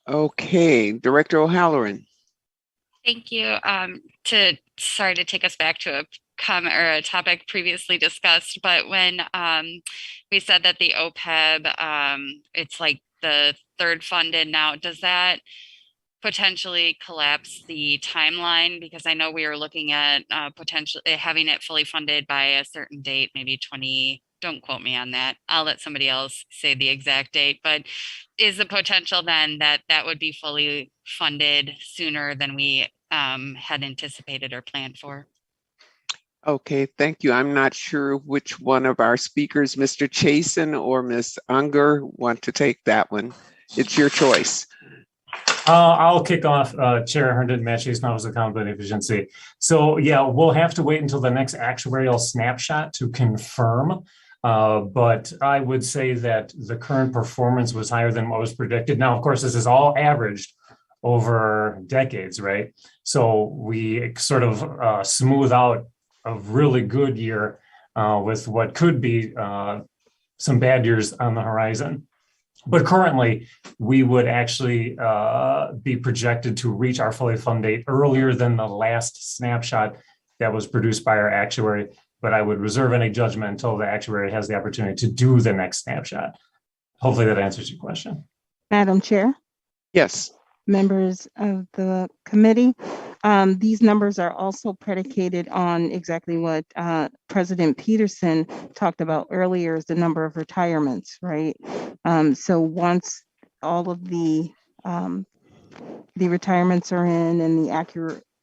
Okay, Director O'Halloran. Thank you. Sorry to take us back to a topic previously discussed, but when we said that the OPEB, it's like the 3rd funded now, does that potentially collapse the timeline? Because I know we were looking at potentially having it fully funded by a certain date, maybe 20, don't quote me on that. I'll let somebody else say the exact date, but is the potential then that that would be fully funded sooner than we had anticipated or planned for? Okay, thank you. I'm not sure which one of our speakers, Mr. Chasen or Ms. Unger, want to take that one. It's your choice. I'll kick off, Chair Herndon, Matt Chasen, Office of Accountability and Efficiency. So yeah, we'll have to wait until the next actuarial snapshot to confirm. But I would say that the current performance was higher than what was predicted. Now, of course, this is all averaged over decades, right? So we sort of smooth out a really good year with what could be some bad years on the horizon. But currently, we would actually be projected to reach our fully funded date earlier than the last snapshot that was produced by our actuary. But I would reserve any judgment until the actuary has the opportunity to do the next snapshot. Hopefully that answers your question. Madam Chair, Yes. members of the committee, these numbers are also predicated on exactly what President Peterson talked about earlier, is the number of retirements, right? So once all of the retirements are in and the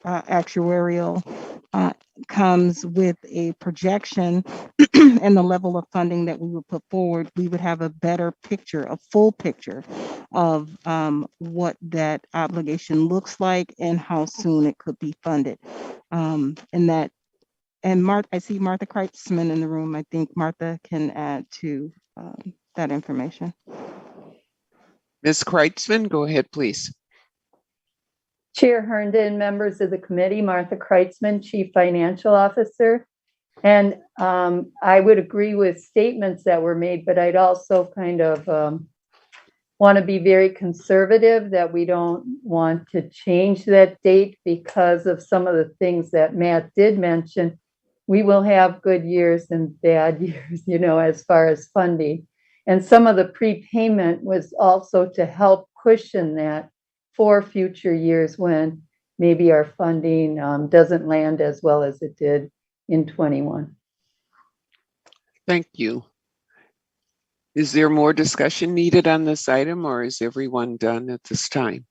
actuarial comes with a projection and the level of funding that we would put forward, we would have a better picture, a full picture of what that obligation looks like and how soon it could be funded. And I see Martha Kreitzman in the room. I think Martha can add to that information. Ms. Kreitzman, go ahead, please. Chair Herndon, members of the committee, Martha Kreitzman, Chief Financial Officer. And I would agree with statements that were made, but I'd also kind of want to be very conservative, that we don't want to change that date because of some of the things that Matt did mention. We will have good years and bad years, as far as funding. And some of the prepayment was also to help cushion that for future years when maybe our funding doesn't land as well as it did in 21. Thank you. Is there more discussion needed on this item, or is everyone done at this time?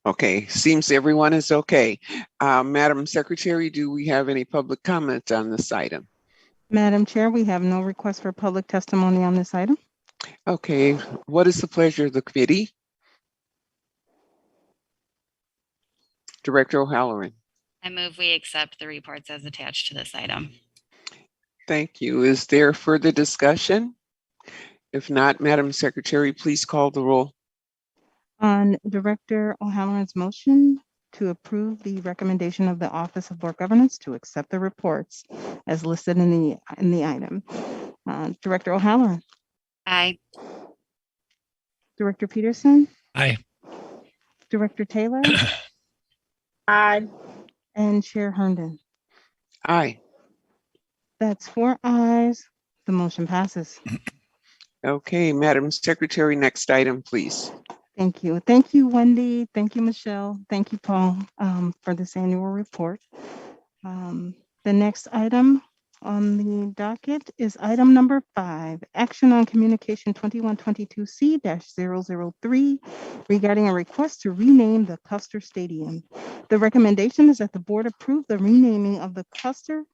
Okay, seems everyone is okay. Madam Secretary, do we have any public comment on this item? Madam Chair, we have no request for public testimony on this item. Okay, what is the pleasure of the committee? Director O'Halloran. I move we accept the reports as attached to this item. Thank you. Is there further discussion? If not, Madam Secretary, please call the roll. On Director O'Halloran's motion to approve the recommendation of the Office of Board Governance to accept the reports as listed in the item. Director O'Halloran. Aye. Director Peterson. Aye. Director Taylor. Aye. And Chair Herndon. Aye. That's 4 ayes. The motion passes. Okay, Madam Secretary, next item, please. Thank you. Thank you, Wendy. Thank you, Michelle. Thank you, Paul, for this annual report. The next item on the docket is item number 5, action on communication 2122C-003 regarding a request to rename the Custer Stadium. The recommendation is that the board approve the renaming of the Custer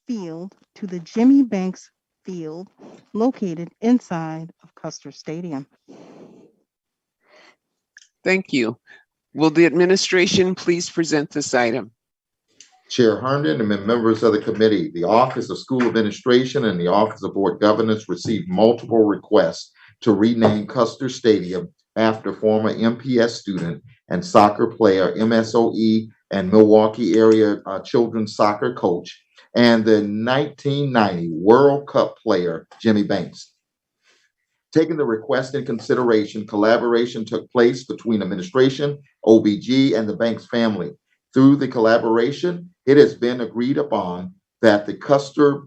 Field to the Jimmy Banks Field located inside of Custer Stadium. Thank you. Will the administration please present this item? Chair Herndon and members of the committee, the Office of School Administration and the Office of Board Governance received multiple requests to rename Custer Stadium after former MPS student and soccer player, MSOE and Milwaukee area children's soccer coach, and the 1990 World Cup player, Jimmy Banks. Taking the request in consideration, collaboration took place between administration, OBG, and the Banks family. Through the collaboration, it has been agreed upon that the Custer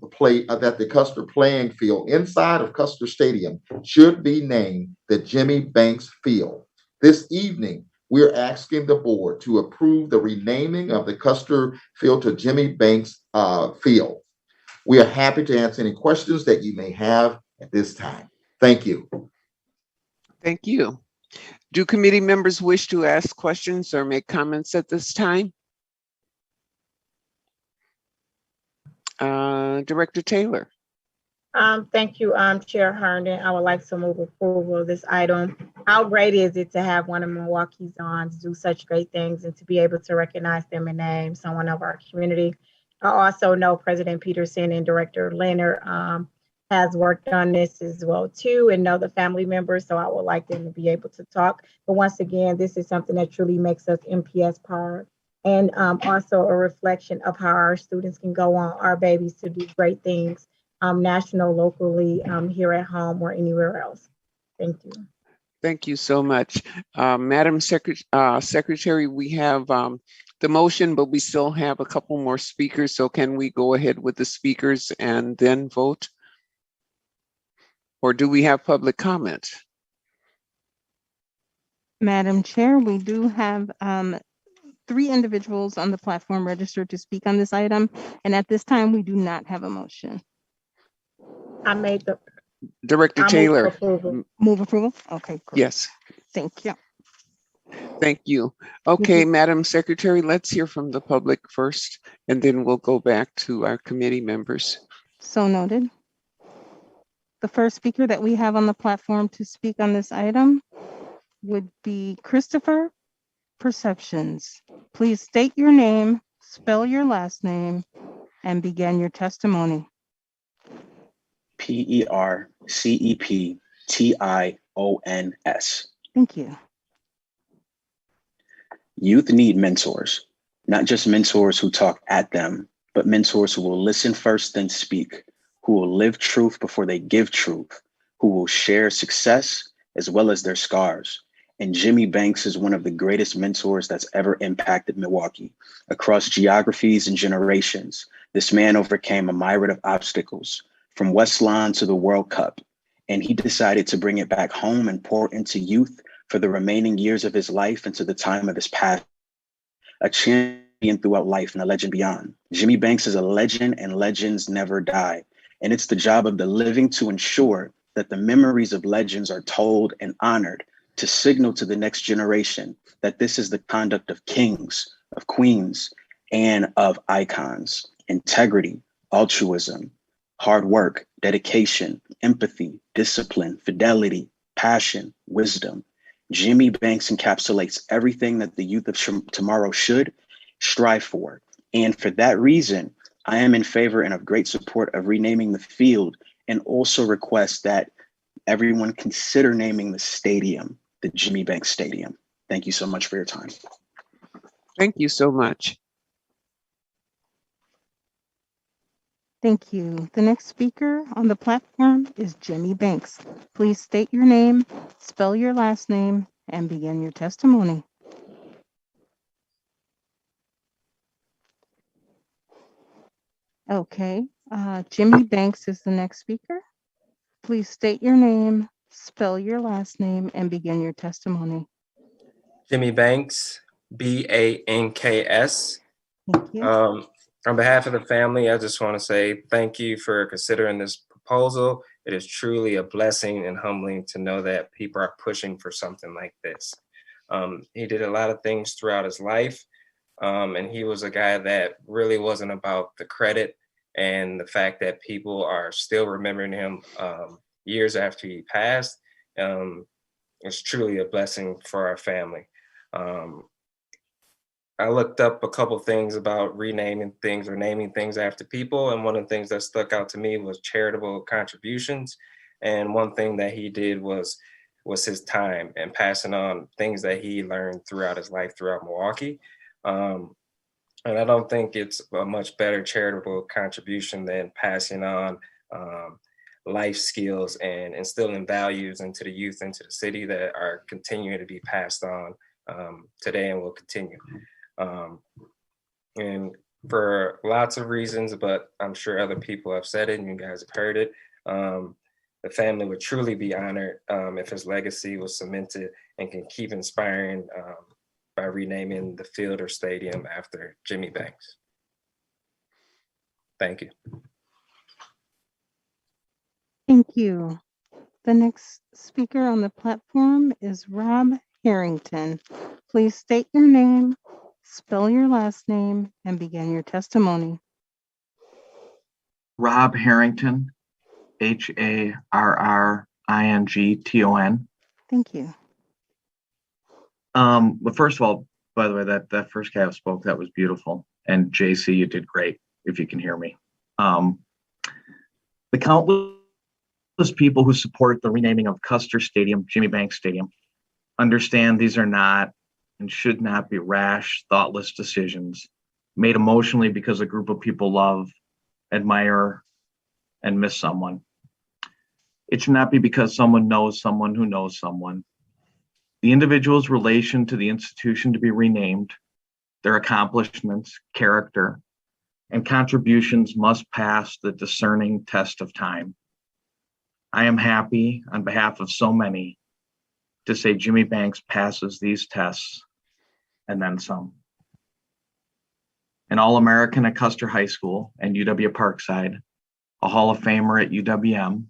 playing field inside of Custer Stadium should be named the Jimmy Banks Field. This evening, we're asking the board to approve the renaming of the Custer Field to Jimmy Banks Field. We are happy to answer any questions that you may have at this time. Thank you. Thank you. Do committee members wish to ask questions or make comments at this time? Director Taylor. Thank you, Chair Herndon. I would like to move approval of this item. How great is it to have one of Milwaukee's Ons do such great things and to be able to recognize them and name someone of our community? I also know President Peterson and Director Leonard has worked on this as well too, and know the family members, so I would like them to be able to talk. But once again, this is something that truly makes us MPS proud, and also a reflection of how our students can go on, our babies, to do great things, national, locally, here at home or anywhere else. Thank you. Thank you so much. Madam Secretary, we have the motion, but we still have a couple more speakers, so can we go ahead with the speakers and then vote? Or do we have public comment? Madam Chair, we do have 3 individuals on the platform registered to speak on this item, and at this time, we do not have a motion. I made the Director Taylor. Move approval? Okay, great. Yes. Thank you. Thank you. Okay, Madam Secretary, let's hear from the public first, and then we'll go back to our committee members. So noted. The first speaker that we have on the platform to speak on this item would be Christopher Perceptions. Please state your name, spell your last name, and begin your testimony. PERCEPTIONS. Thank you. Youth need mentors, not just mentors who talk at them, but mentors who will listen first, then speak, who will live truth before they give truth, who will share success as well as their scars. And Jimmy Banks is one of the greatest mentors that's ever impacted Milwaukee across geographies and generations. This man overcame a myriad of obstacles, from West Lawn to the World Cup, and he decided to bring it back home and pour into youth for the remaining years of his life and to the time of his passing. A champion throughout life and a legend beyond. Jimmy Banks is a legend, and legends never die. And it's the job of the living to ensure that the memories of legends are told and honored, to signal to the next generation that this is the conduct of kings, of queens, and of icons. Integrity, altruism, hard work, dedication, empathy, discipline, fidelity, passion, wisdom. Jimmy Banks encapsulates everything that the youth of tomorrow should strive for. And for that reason, I am in favor and of great support of renaming the field, and also request that everyone consider naming the stadium the Jimmy Banks Stadium. Thank you so much for your time. Thank you so much. Thank you. The next speaker on the platform is Jimmy Banks. Please state your name, spell your last name, and begin your testimony. Okay, Jimmy Banks is the next speaker. Please state your name, spell your last name, and begin your testimony. Jimmy Banks, Banks. Thank you. On behalf of the family, I just want to say thank you for considering this proposal. It is truly a blessing and humbling to know that people are pushing for something like this. He did a lot of things throughout his life, and he was a guy that really wasn't about the credit, and the fact that people are still remembering him years after he passed is truly a blessing for our family. I looked up a couple things about renaming things or naming things after people, and one of the things that stuck out to me was charitable contributions. And one thing that he did was his time and passing on things that he learned throughout his life throughout Milwaukee. And I don't think it's a much better charitable contribution than passing on life skills and instilling values into the youth, into the city, that are continuing to be passed on today and will continue. And for lots of reasons, but I'm sure other people have said it and you guys have heard it, the family would truly be honored if his legacy was cemented and can keep inspiring by renaming the field or stadium after Jimmy Banks. Thank you. Thank you. The next speaker on the platform is Rob Harrington. Please state your name, spell your last name, and begin your testimony. Rob Harrington, Harrington. Thank you. But first of all, by the way, that first guy who spoke, that was beautiful. And JC, you did great, if you can hear me. The countless people who support the renaming of Custer Stadium, Jimmy Banks Stadium, understand these are not and should not be rash, thoughtless decisions made emotionally because a group of people love, admire, and miss someone. It should not be because someone knows someone who knows someone. The individual's relation to the institution to be renamed, their accomplishments, character, and contributions must pass the discerning test of time. I am happy on behalf of so many to say Jimmy Banks passes these tests and then some. An All-American at Custer High School and UW Parkside, a Hall of Famer at UWM,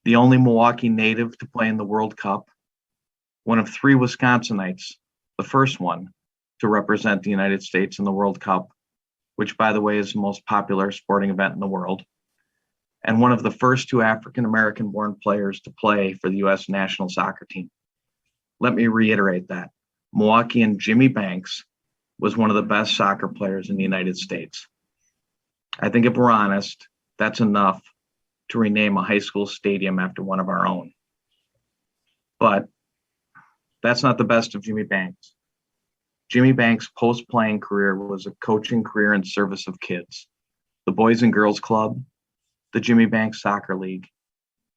the only Milwaukee native to play in the World Cup, one of 3 Wisconsinites, the first one to represent the United States in the World Cup, which, by the way, is the most popular sporting event in the world, and one of the first 2 African-American born players to play for the U.S. national soccer team. Let me reiterate that. Milwaukeean Jimmy Banks was one of the best soccer players in the United States. I think if we're honest, that's enough to rename a high school stadium after one of our own. But that's not the best of Jimmy Banks. Jimmy Banks' post-playing career was a coaching career in service of kids, the Boys and Girls Club, the Jimmy Banks Soccer League,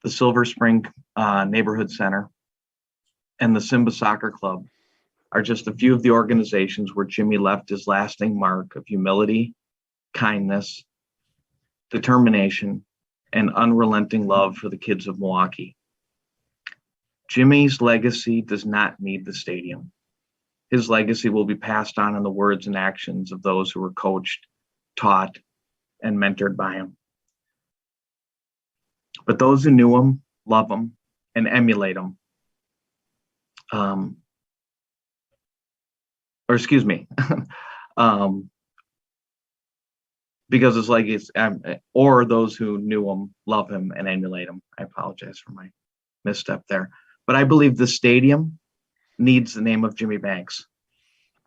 the Silver Spring Neighborhood Center, and the Simba Soccer Club are just a few of the organizations where Jimmy left his lasting mark of humility, kindness, determination, and unrelenting love for the kids of Milwaukee. Jimmy's legacy does not need the stadium. His legacy will be passed on in the words and actions of those who were coached, taught, and mentored by him. But those who knew him, love him, and emulate him, because it's like or those who knew him, love him, and emulate him. I apologize for my misstep there. But I believe the stadium needs the name of Jimmy Banks,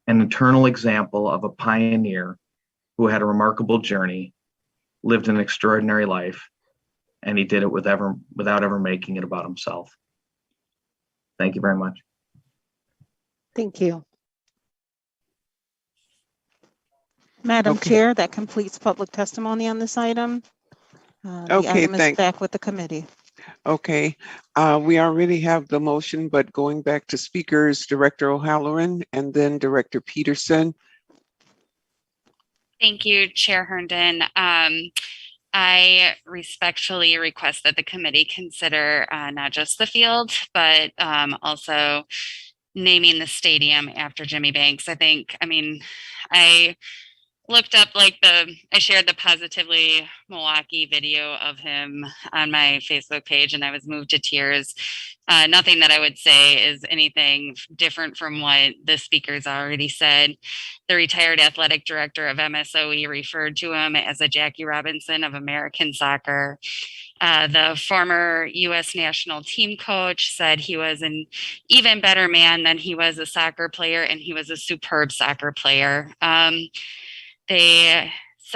an eternal example of a pioneer who had a remarkable journey, lived an extraordinary life, and he did it without ever making it about himself. Thank you very much. Thank you. Madam Chair, that completes public testimony on this item. The item is back with the committee. Okay, we already have the motion, but going back to speakers, Director O'Halloran and then Director Peterson. Thank you, Chair Herndon. I respectfully request that the committee consider not just the field, but also naming the stadium after Jimmy Banks. I looked up I shared the Positively Milwaukee video of him on my Facebook page, and I was moved to tears. Nothing that I would say is anything different from what the speakers already said. The retired athletic director of MSOE referred to him as a Jackie Robinson of American soccer. The former U.S. national team coach said he was an even better man than he was a soccer player, and he was a superb soccer player.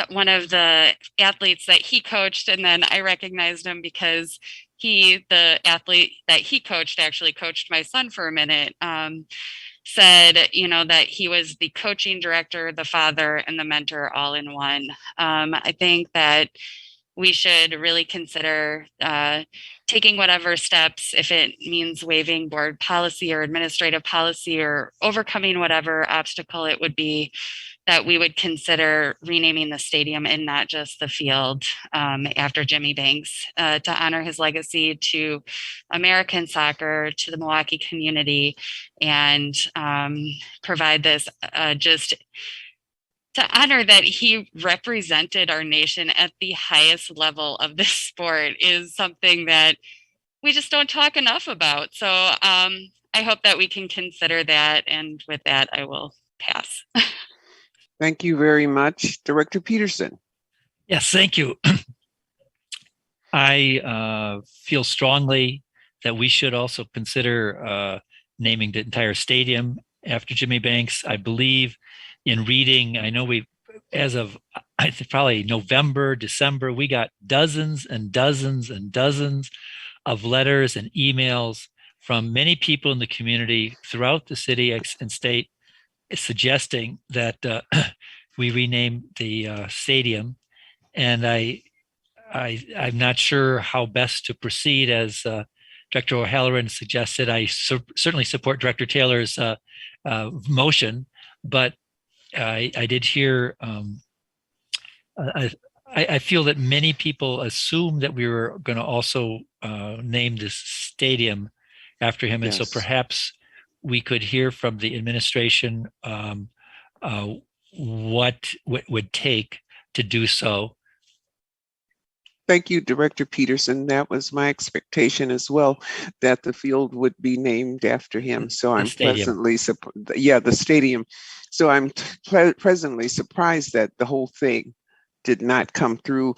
One of the athletes that he coached, and then I recognized him because the athlete that he coached actually coached my son for a minute, said, that he was the coaching director, the father, and the mentor all in one. I think that we should really consider taking whatever steps, if it means waiving board policy or administrative policy or overcoming whatever obstacle it would be, that we would consider renaming the stadium and not just the field after Jimmy Banks, to honor his legacy to American soccer, to the Milwaukee community, and provide this just to honor that he represented our nation at the highest level of this sport is something that we just don't talk enough about. So I hope that we can consider that. And with that, I will pass. Thank you very much. Director Peterson. Yes, thank you. I feel strongly that we should also consider naming the entire stadium after Jimmy Banks. I believe in reading, I know as of I think probably November, December, we got dozens and dozens and dozens of letters and emails from many people in the community throughout the city and state suggesting that we rename the stadium. And I'm not sure how best to proceed. As Director O'Halloran suggested, I certainly support Director Taylor's motion, but I did hear, I feel that many people assumed that we were going to also name this stadium after him. And so perhaps we could hear from the administration what would take to do so. Thank you, Director Peterson. That was my expectation as well, that the field would be named after him. So I'm pleasantly the stadium. So I'm pleasantly surprised that the whole thing did not come through.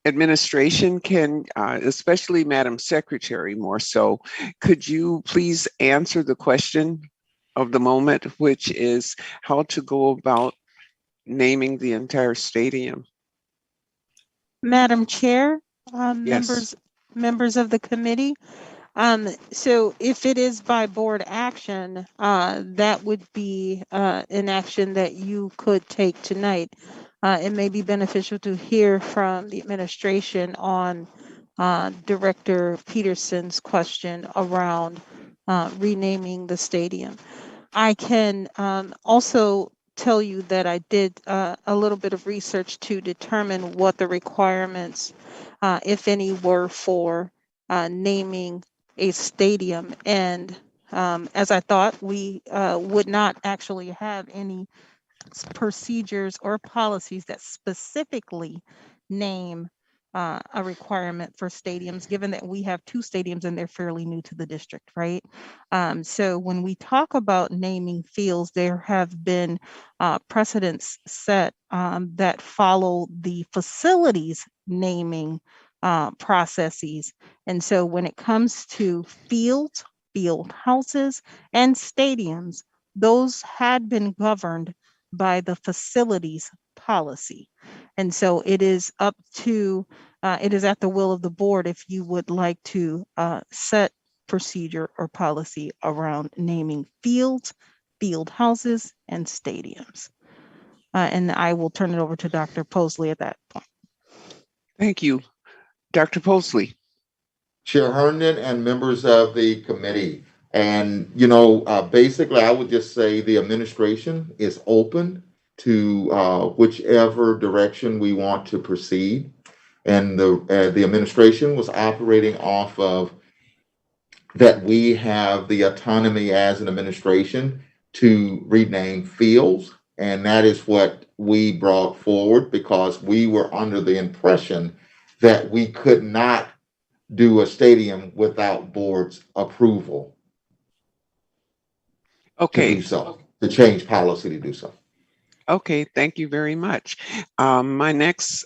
Administration can, especially Madam Secretary more so, could you please answer the question of the moment, which is how to go about naming the entire stadium? Madam Chair, members of the committee. So if it is by board action, that would be an action that you could take tonight. It may be beneficial to hear from the administration on Director Peterson's question around renaming the stadium. I can also tell you that I did a little bit of research to determine what the requirements, if any, were for naming a stadium. And as I thought, we would not actually have any procedures or policies that specifically name a requirement for stadiums, given that we have 2 stadiums and they're fairly new to the district, right? So when we talk about naming fields, there have been precedents set that follow the facilities naming processes. And so when it comes to fields, field houses, and stadiums, those had been governed by the facilities policy. And so it is up to, it is at the will of the board if you would like to set procedure or policy around naming fields, field houses, and stadiums. And I will turn it over to Dr. Posley at that point. Thank you. Dr. Posley. Chair Herndon and members of the committee. And, basically, I would just say the administration is open to whichever direction we want to proceed. And the administration was operating off of that we have the autonomy as an administration to rename fields. And that is what we brought forward because we were under the impression that we could not do a stadium without board's approval. Okay. To do so, to change policy to do so. Okay, thank you very much. My next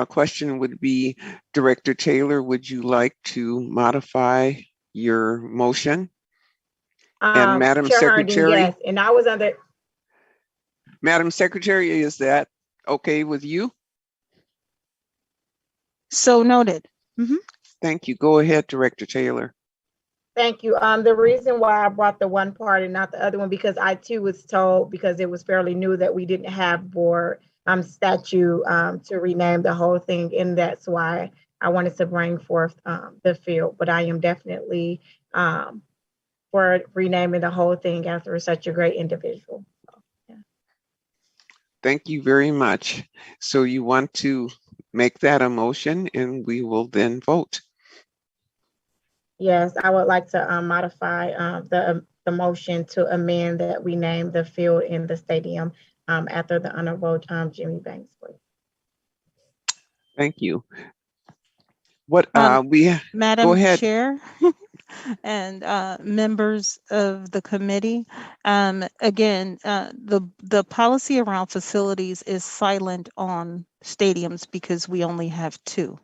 question would be, Director Taylor, would you like to modify your motion? And Madam Chair Secretary? Herndon, yes, and I was under. Madam Secretary, is that okay with you? So noted. Thank you. Go ahead, Director Taylor. Thank you. The reason why I brought the one part and not the other one, because I too was told, because it was fairly new, that we didn't have board statute to rename the whole thing, and that's why I wanted to bring forth the field. But I am definitely for renaming the whole thing after such a great individual. So, yeah. Thank you very much. So you want to make that a motion and we will then vote. Yes, I would like to modify the motion to amend that we name the field in the stadium after the Honorable Jimmy Banks. Thank you. What Madam go ahead. Chair and members of the committee, again, the policy around facilities is silent on stadiums because we only have 2.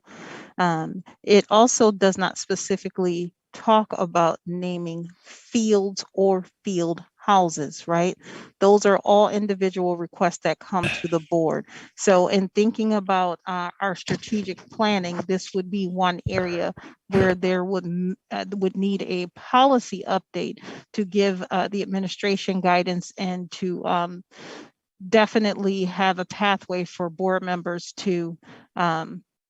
It also does not specifically talk about naming fields or field houses, right? Those are all individual requests that come to the board. So in thinking about our strategic planning, this would be one area where there would need a policy update to give the administration guidance and to definitely have a pathway for board members to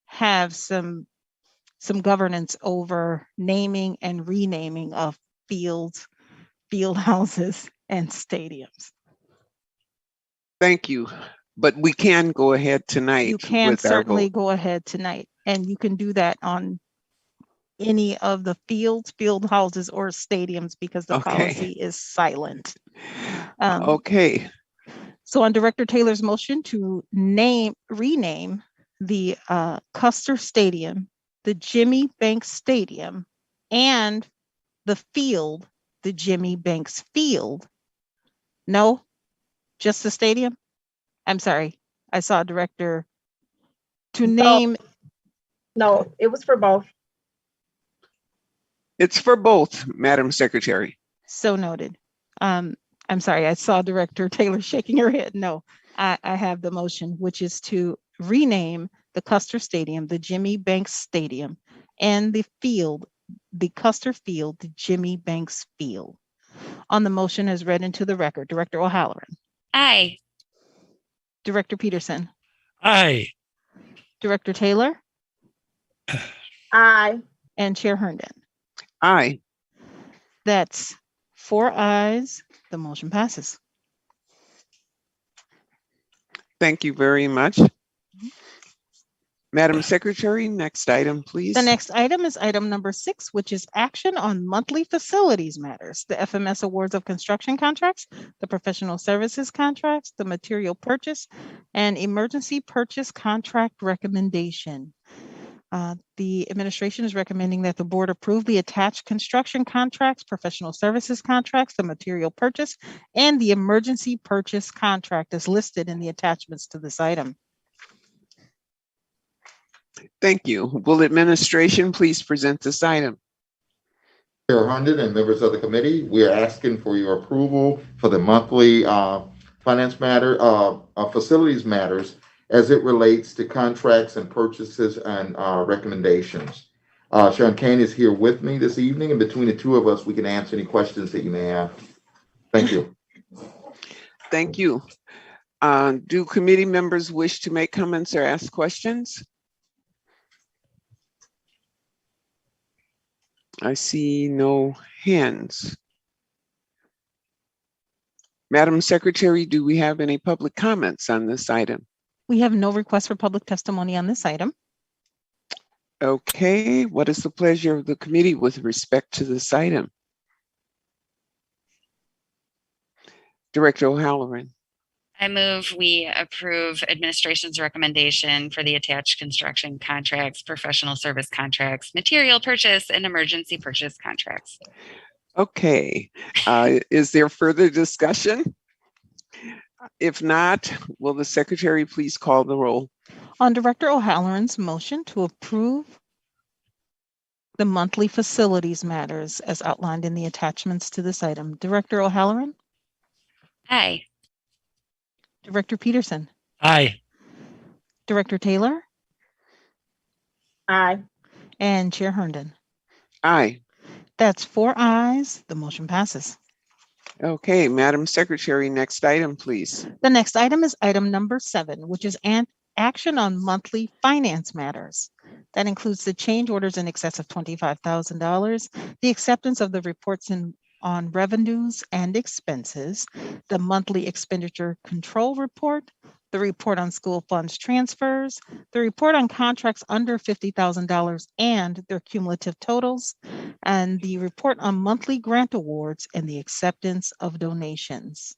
have some governance over naming and renaming of fields, field houses, and stadiums. Thank you. But we can go ahead tonight. You can certainly go ahead tonight, and you can do that on any of the fields, field houses, or stadiums because the policy is silent. Okay. So on Director Taylor's motion to rename the Custer Stadium, the Jimmy Banks Stadium, and the field, the Jimmy Banks Field. No, just the stadium? I'm sorry, I saw Director to name. No, it was for both. It's for both, Madam Secretary. So noted. I'm sorry, I saw Director Taylor shaking her head. No, I have the motion, which is to rename the Custer Stadium, the Jimmy Banks Stadium, and the field, the Custer Field, the Jimmy Banks Field. On the motion as read into the record, Director O'Halloran. Aye. Director Peterson. Aye. Director Taylor. Aye. and Chair Herndon. Aye. That's 4 ayes. The motion passes. Thank you very much. Madam Secretary, next item, please. The next item is item number 6, which is action on monthly facilities matters, the FMS awards of construction contracts, the professional services contracts, the material purchase, and emergency purchase contract recommendation. The administration is recommending that the board approve the attached construction contracts, professional services contracts, the material purchase, and the emergency purchase contract as listed in the attachments to this item. Thank you. Will administration please present this item? Chair Herndon and members of the committee, we are asking for your approval for the monthly facilities matters as it relates to contracts and purchases and recommendations. Sharon Kane is here with me this evening, and between the two of us, we can answer any questions that you may have. Thank you. Thank you. Do committee members wish to make comments or ask questions? I see no hands. Madam Secretary, do we have any public comments on this item? We have no request for public testimony on this item. Okay, what is the pleasure of the committee with respect to this item? Director O'Halloran. I move we approve administration's recommendation for the attached construction contracts, professional service contracts, material purchase, and emergency purchase contracts. Okay, is there further discussion? If not, will the secretary please call the roll? On Director O'Halloran's motion to approve the monthly facilities matters as outlined in the attachments to this item, Director O'Halloran? Aye. Director Peterson? Aye. Director Taylor? Aye. And Chair Herndon? Aye. That's 4 ayes. The motion passes. Okay, Madam Secretary, next item, please. The next item is item number 7, which is action on monthly finance matters. That includes the change orders in excess of $25,000, the acceptance of the reports on revenues and expenses, the monthly expenditure control report, the report on school funds transfers, the report on contracts under $50,000 and their cumulative totals, and the report on monthly grant awards and the acceptance of donations.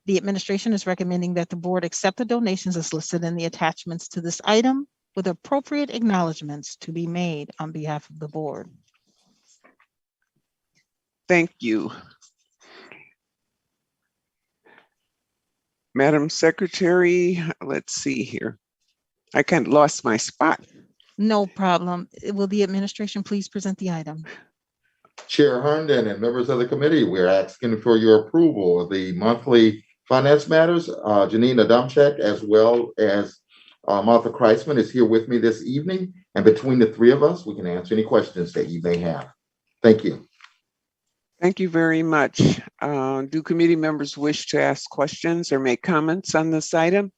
The administration is recommending that the board accept the donations as listed in the attachments to this item with appropriate acknowledgements to be made on behalf of the board. Thank you. Madam Secretary, let's see here. I kind of lost my spot. No problem. Will the administration please present the item? Chair Herndon and members of the committee, we're asking for your approval of the monthly finance matters. Janine Adamczyk, as well as Martha Kreisman, is here with me this evening. And between the three of us, we can answer any questions that you may have. Thank you. Thank you very much. Do committee members wish to ask questions or make comments on this item?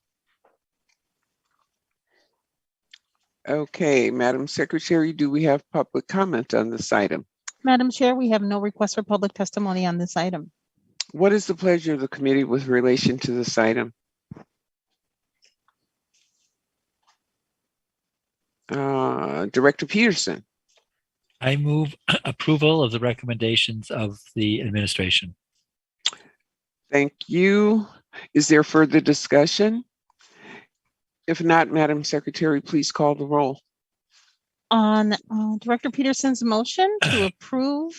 Okay, Madam Secretary, do we have public comment on this item? Madam Chair, we have no request for public testimony on this item. What is the pleasure of the committee with relation to this item? Director Peterson. I move approval of the recommendations of the administration. Thank you. Is there further discussion? If not, Madam Secretary, please call the roll. On Director Peterson's motion to approve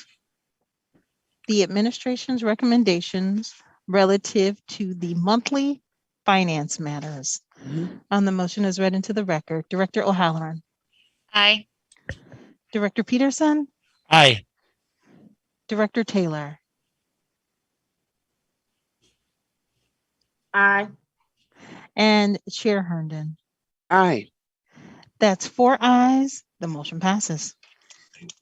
the administration's recommendations relative to the monthly finance matters. On the motion as read into the record, Director O'Halloran. Aye. Director Peterson? Aye. Director Taylor? Aye. And Chair Herndon? Aye. That's 4 ayes. The motion passes.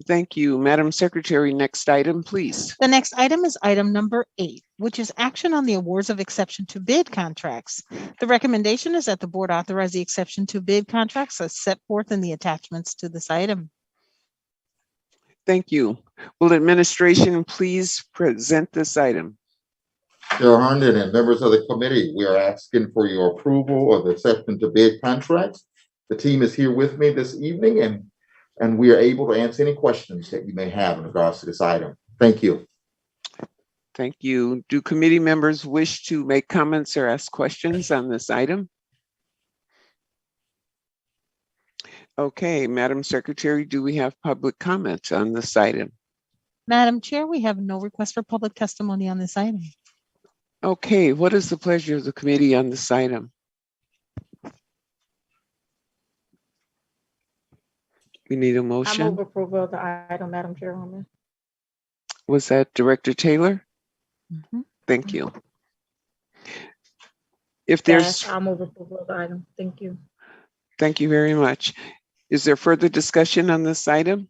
Thank you. Madam Secretary, next item, please. The next item is item number 8, which is action on the awards of exception to bid contracts. The recommendation is that the board authorize the exception to bid contracts as set forth in the attachments to this item. Thank you. Will administration please present this item? Chair Herndon and members of the committee, we are asking for your approval of the acceptance to bid contracts. The team is here with me this evening and we are able to answer any questions that you may have in regards to this item. Thank you. Thank you. Do committee members wish to make comments or ask questions on this item? Okay, Madam Secretary, do we have public comments on this item? Madam Chair, we have no request for public testimony on this item. Okay, what is the pleasure of the committee on this item? We need a I motion. move approval of the item, Madam Chairwoman. Was that Director Taylor? Mhm. Thank you. If there's, Yes, I'll move approval of the item. Thank you. thank you very much. Is there further discussion on this item?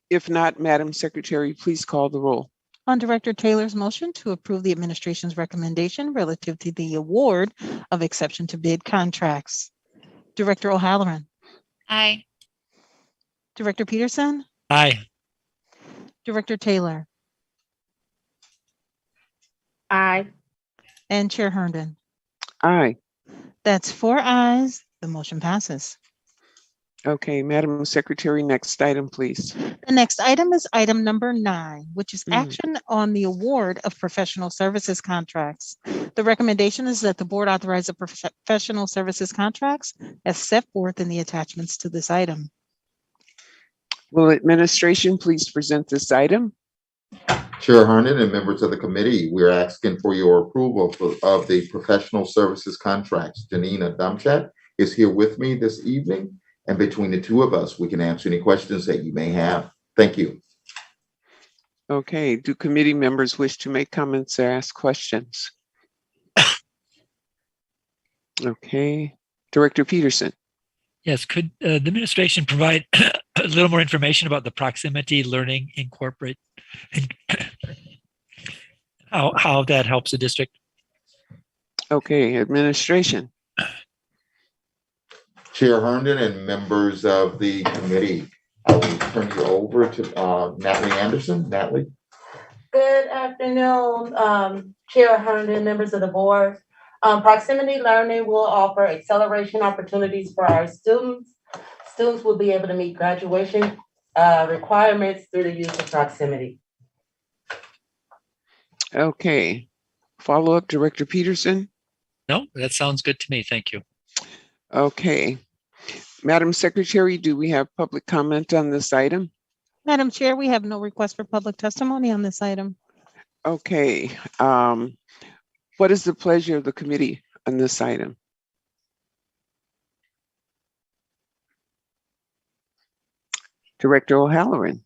If not, Madam Secretary, please call the roll. On Director Taylor's motion to approve the administration's recommendation relative to the award of exception to bid contracts. Director O'Halloran, Aye. Director Peterson, Aye. Director Taylor, Aye. and Chair Herndon. Aye. That's 4 ayes. The motion passes. Okay, Madam Secretary, next item, please. The next item is item number 9, which is action on the award of professional services contracts. The recommendation is that the board authorize the professional services contracts as set forth in the attachments to this item. Will administration please present this item? Chair Herndon and members of the committee, we're asking for your approval of the professional services contracts. Janina Dumchat is here with me this evening, and between the two of us, we can answer any questions that you may have. Thank you. Okay, do committee members wish to make comments or ask questions? Okay, Director Peterson. Yes, could the administration provide a little more information about the proximity learning incorporate and how that helps the district? Okay, administration. Chair Herndon and members of the committee, I will turn you over to Natalie Anderson. Natalie. Good afternoon, Chair Herndon, members of the board. Proximity learning will offer acceleration opportunities for our students. Students will be able to meet graduation requirements through the use of proximity. Okay, follow up, Director Peterson. No, that sounds good to me. Thank you. Okay, Madam Secretary, do we have public comment on this item? Madam Chair, we have no request for public testimony on this item. Okay, what is the pleasure of the committee on this item? Director O'Halloran.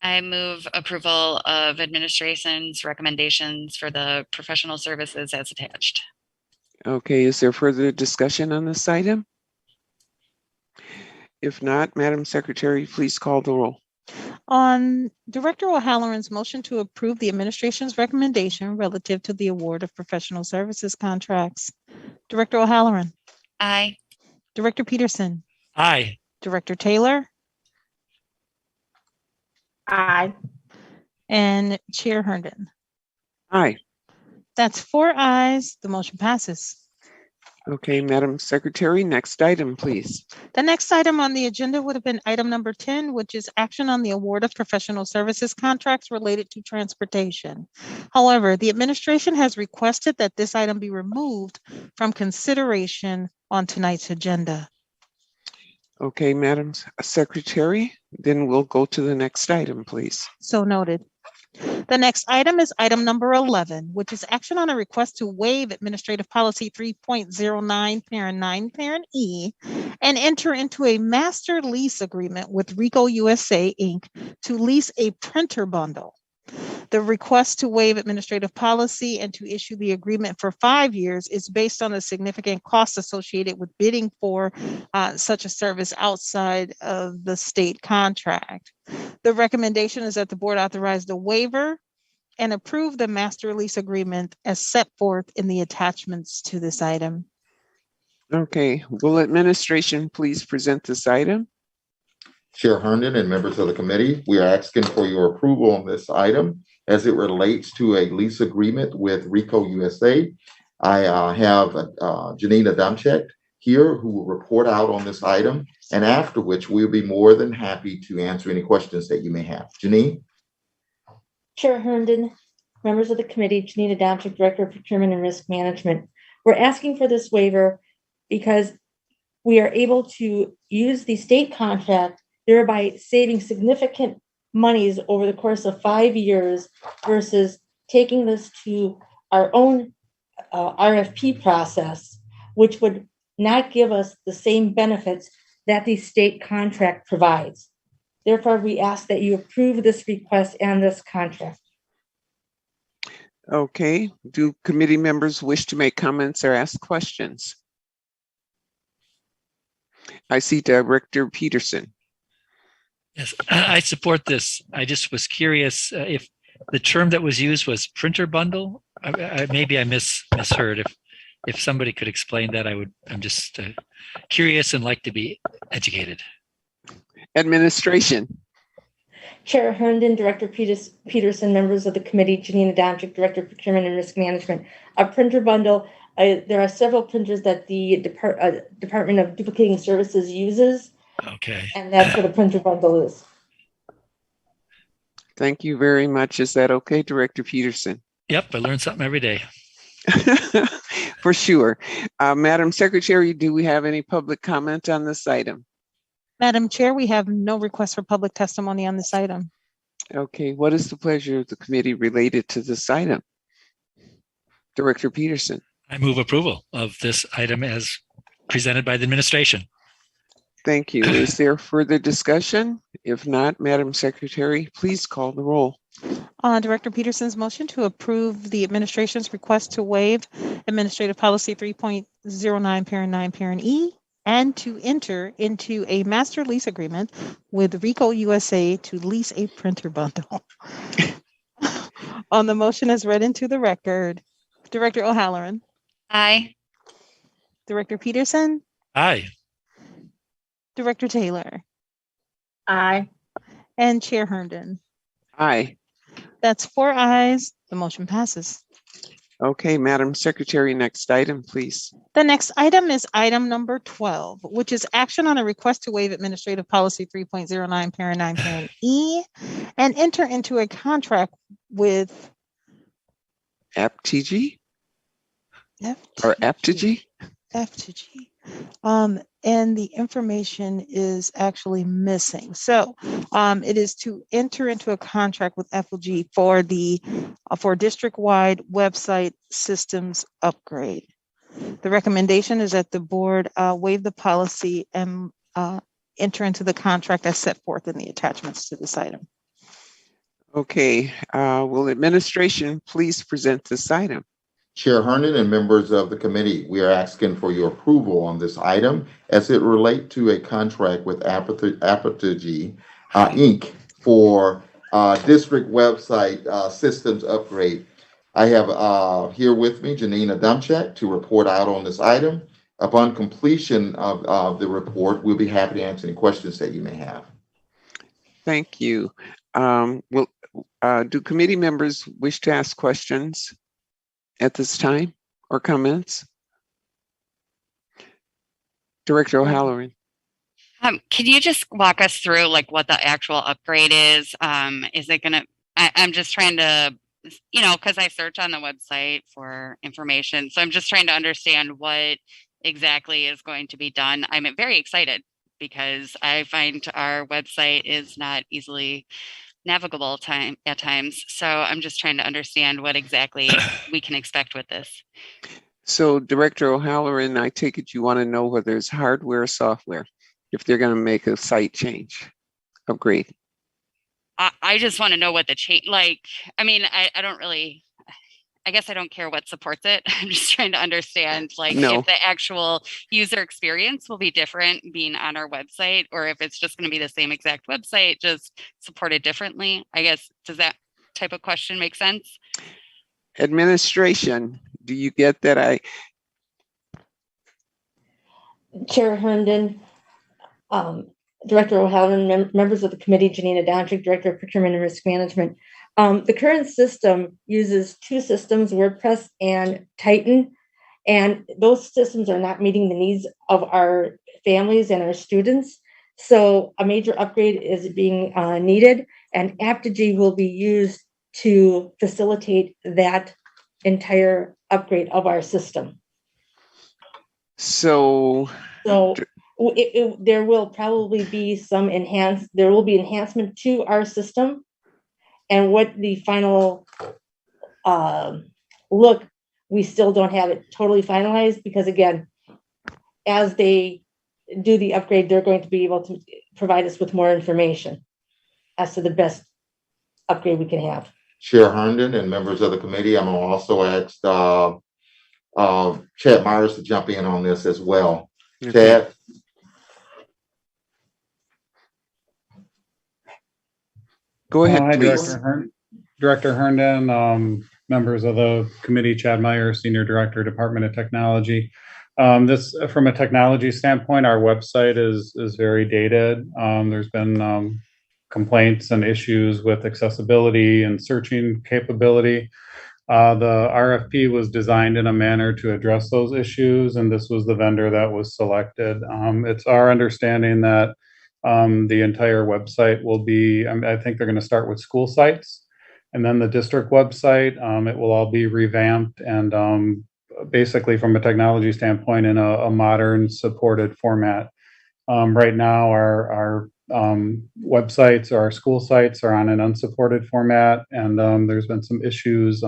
I move approval of administration's recommendations for the professional services as attached. Okay, is there further discussion on this item? If not, Madam Secretary, please call the roll. On Director O'Halloran's motion to approve the administration's recommendation relative to the award of professional services contracts. Director O'Halloran. Aye. Director Peterson. Aye. Director Taylor. Aye. And Chair Herndon. Aye. That's 4 ayes. The motion passes. Okay, Madam Secretary, next item, please. The next item on the agenda would have been item number 10, which is action on the award of professional services contracts related to transportation. However, the administration has requested that this item be removed from consideration on tonight's agenda. Okay, Madam Secretary, then we'll go to the next item, please. So noted. The next item is item number 11, which is action on a request to waive Administrative Policy 3.09, Parent 9, Parent E, and enter into a master lease agreement with Rico USA, Inc. to lease a printer bundle. The request to waive administrative policy and to issue the agreement for 5 years is based on the significant costs associated with bidding for such a service outside of the state contract. The recommendation is that the board authorize the waiver and approve the master lease agreement as set forth in the attachments to this item. Okay, will administration please present this item? Chair Herndon and members of the committee, we are asking for your approval on this item as it relates to a lease agreement with Rico USA. I have Janine Adamczyk here who will report out on this item, and after which we'll be more than happy to answer any questions that you may have. Janine? Chair Herndon, members of the committee, Janine Adamczyk, Director of Procurement and Risk Management. We're asking for this waiver because we are able to use the state contract, thereby saving significant monies over the course of 5 years versus taking this to our own RFP process, which would not give us the same benefits that the state contract provides. Therefore, we ask that you approve this request and this contract. Okay, do committee members wish to make comments or ask questions? I see Director Peterson. Yes, I support this. I just was curious if the term that was used was printer bundle. Maybe I misheard. If somebody could explain that, I'm just curious and like to be educated. Administration. Chair Herndon, Director Peterson, members of the committee, Janine Adamczyk, Director of Procurement and Risk Management. A printer bundle, there are several printers that the Department of Duplicating Services uses. Okay. And that's what a printer bundle is. Thank you very much. Is that okay, Director Peterson? Yep, I learn something every day. For sure. Madam Secretary, do we have any public comment on this item? Madam Chair, we have no request for public testimony on this item. Okay, what is the pleasure of the committee related to this item? Director Peterson. I move approval of this item as presented by the administration. Thank you. Is there further discussion? If not, Madam Secretary, please call the roll. Director Peterson's motion to approve the administration's request to waive Administrative Policy 3.09 Parent 9 Parent E and to enter into a master lease agreement with Rico USA to lease a printer bundle. On the motion as read into the record, Director O'Halloran. Aye. Director Peterson. Aye. Director Taylor. Aye. And Chair Herndon. Aye. That's 4 ayes. The motion passes. Okay, Madam Secretary, next item, please. The next item is item number 12, which is action on a request to waive Administrative Policy 3.09 Parent 9 Parent E and enter into a contract with FTG? Or FTG? FTG. And the information is actually missing. So it is to enter into a contract with FLG for the for district-wide website systems upgrade. The recommendation is that the board waive the policy and enter into the contract as set forth in the attachments to this item. Okay, will administration please present this item? Chair Herndon and members of the committee, we are asking for your approval on this item as it relates to a contract with Apogee Inc. for district website systems upgrade. I have here with me Janine Adamczyk to report out on this item. Upon completion of the report, we'll be happy to answer any questions that you may have. Thank you. Do committee members wish to ask questions at this time or comments? Director O'Halloran. Can you just walk us through like what the actual upgrade is? Is it gonna, I'm just trying to, because I search on the website for information. So I'm just trying to understand what exactly is going to be done. I'm very excited because I find our website is not easily navigable at times. So I'm just trying to understand what exactly we can expect with this. So Director O'Halloran, I take it you want to know whether it's hardware or software, if they're going to make a site change, upgrade. I just want to know what the change, I don't really, I guess I don't care what supports it. I'm just trying to understand if the actual user experience will be different being on our website, or if it's just going to be the same exact website, just supported differently. I guess, does that type of question make sense? Administration, do you get that? Chair Herndon, Director O'Halloran, members of the committee, Janina Donchik, Director of Procurement and Risk Management. The current system uses two systems, WordPress and Titan, and those systems are not meeting the needs of our families and our students. So a major upgrade is being needed, and Aptigee will be used to facilitate that entire upgrade of our system. So there will probably be there will be enhancement to our system, and what the final look, we still don't have it totally finalized, because again, as they do the upgrade, they're going to be able to provide us with more information as to the best upgrade we can have. Chair Herndon and members of the committee, I'm gonna also ask Chad Myers to jump in on this as well. Okay. Chad? Go ahead, Hi, please. Director Herndon, members of the committee, Chad Meyer, Senior Director, Department of Technology. This, from a technology standpoint, our website is very dated. There's been complaints and issues with accessibility and searching capability. The RFP was designed in a manner to address those issues, and this was the vendor that was selected. It's our understanding that the entire website will be, I think they're going to start with school sites and then the district website. It will all be revamped and basically from a technology standpoint in a modern supported format. Right now, our websites or our school sites are on an unsupported format, and there's been some issues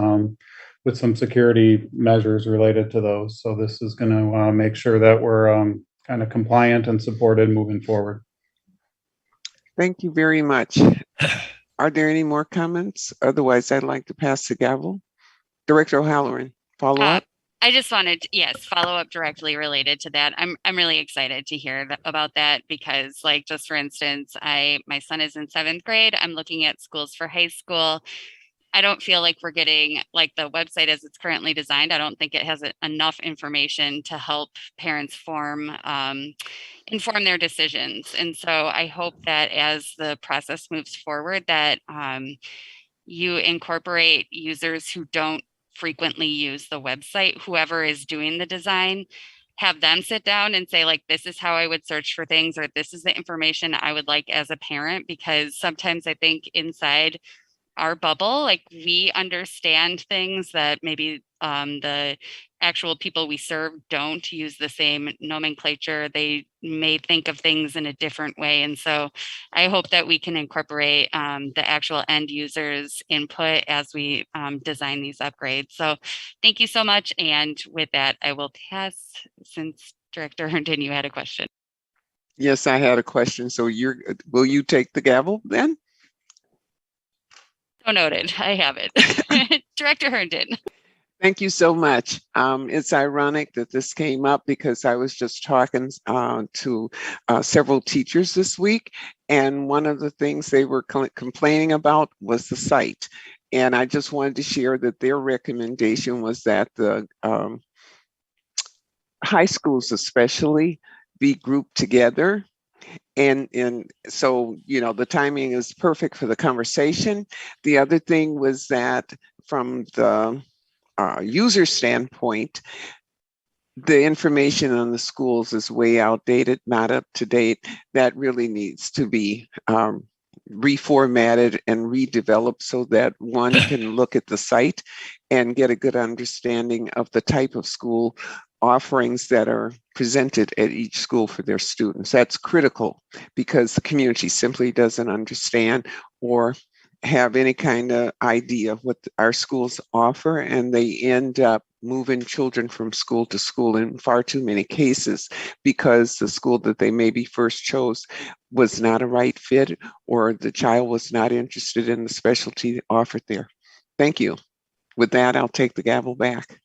with some security measures related to those. So this is going to make sure that we're kind of compliant and supported moving forward. Thank you very much. Are there any more comments? Otherwise, I'd like to pass the gavel. Director O'Halloran, follow up. I just wanted to, yes, follow up directly related to that. I'm really excited to hear about that because, like, just for instance, my son is in 7th grade. I'm looking at schools for high school. I don't feel like we're getting, like, the website as it's currently designed. I don't think it has enough information to help parents inform their decisions. And so I hope that as the process moves forward, that you incorporate users who don't frequently use the website, whoever is doing the design, have them sit down and say, like, this is how I would search for things, or this is the information I would like as a parent, because sometimes I think inside our bubble, like, we understand things that maybe the actual people we serve don't use the same nomenclature. They may think of things in a different way. And so I hope that we can incorporate the actual end users' input as we design these upgrades. So thank you so much. And with that, I will pass, since Director Herndon, you had a question. Yes, I had a question. So will you take the gavel then? So noted. I have it. Director Herndon. Thank you so much. It's ironic that this came up because I was just talking to several teachers this week, and one of the things they were complaining about was the site. And I just wanted to share that their recommendation was that the high schools especially be grouped together. And so, the timing is perfect for the conversation. The other thing was that from the user standpoint, the information on the schools is way outdated, not up to date. That really needs to be reformatted and redeveloped so that one can look at the site and get a good understanding of the type of school offerings that are presented at each school for their students. That's critical because the community simply doesn't understand or have any kind of idea of what our schools offer, and they end up moving children from school to school in far too many cases because the school that they maybe first chose was not a right fit, or the child was not interested in the specialty offered there. Thank you. With that, I'll take the gavel back.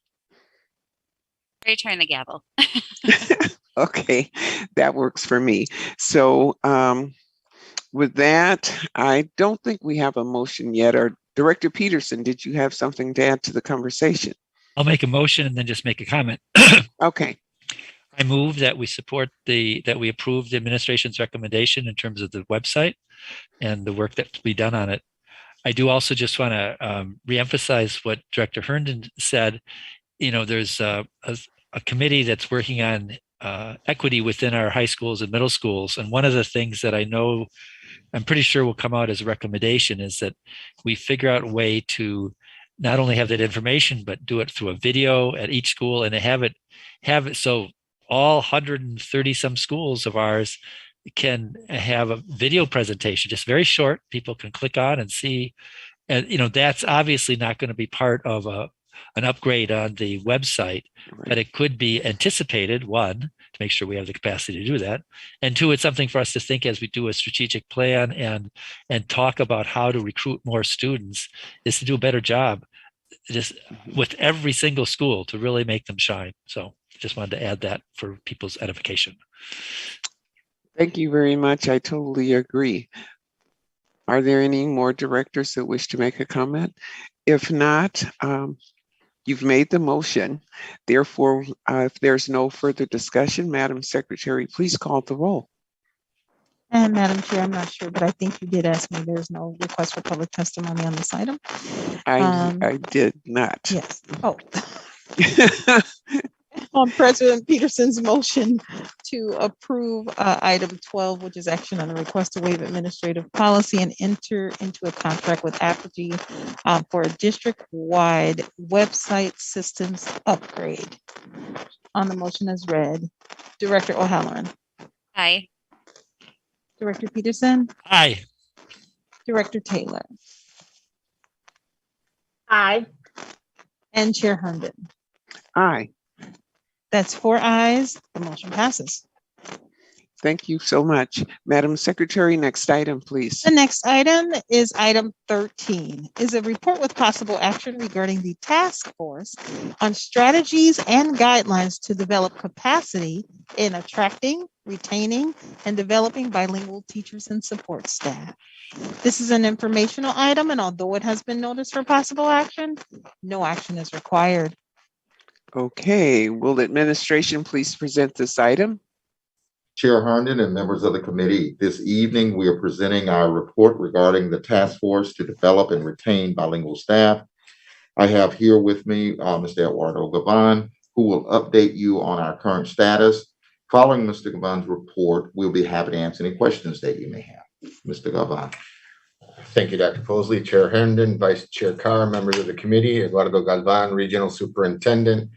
Return the gavel. Okay, that works for me. So with that, I don't think we have a motion yet. Or Director Peterson, did you have something to add to the conversation? I'll make a motion and then just make a comment. Okay. I move that we support that we approve the administration's recommendation in terms of the website and the work that will be done on it. I do also just want to reemphasize what Director Herndon said. You know, there's a committee that's working on equity within our high schools and middle schools. And one of the things that I know, I'm pretty sure will come out as a recommendation is that we figure out a way to not only have that information, but do it through a video at each school and have it so all 130 some schools of ours can have a video presentation, just very short. People can click on and see. And, you know, that's obviously not going to be part of an upgrade on the website, but it could be anticipated, one, to make sure we have the capacity to do that. And two, it's something for us to think as we do a strategic plan and talk about how to recruit more students, is to do a better job just with every single school to really make them shine. So just wanted to add that for people's edification. Thank you very much. I totally agree. Are there any more directors that wish to make a comment? If not, you've made the motion. Therefore, if there's no further discussion, Madam Secretary, please call the roll. And Madam Chair, I'm not sure, but I think you did ask me. There's no request for public testimony on this item. I did not. Yes. Oh. On President Peterson's motion to approve item 12, which is action on a request to waive administrative policy and enter into a contract with Apogee for a district-wide website systems upgrade. On the motion as read, Director O'Halloran. Aye. Director Peterson. Aye. Director Taylor. Aye. And Chair Herndon. Aye. That's 4 ayes. The motion passes. Thank you so much. Madam Secretary, next item, please. The next item is item 13, is a report with possible action regarding the task force on strategies and guidelines to develop capacity in attracting, retaining, and developing bilingual teachers and support staff. This is an informational item, and although it has been noticed for possible action, no action is required. Okay, will administration please present this item? Chair Herndon and members of the committee, this evening we are presenting our report regarding the task force to develop and retain bilingual staff. I have here with me Mr. Eduardo Gavan, who will update you on our current status. Following Mr. Gavan's report, we'll be happy to answer any questions that you may have. Mr. Gavan. Thank you, Dr. Posley, Chair Herndon, Vice Chair Carr, members of the committee, Eduardo Galvan, Regional Superintendent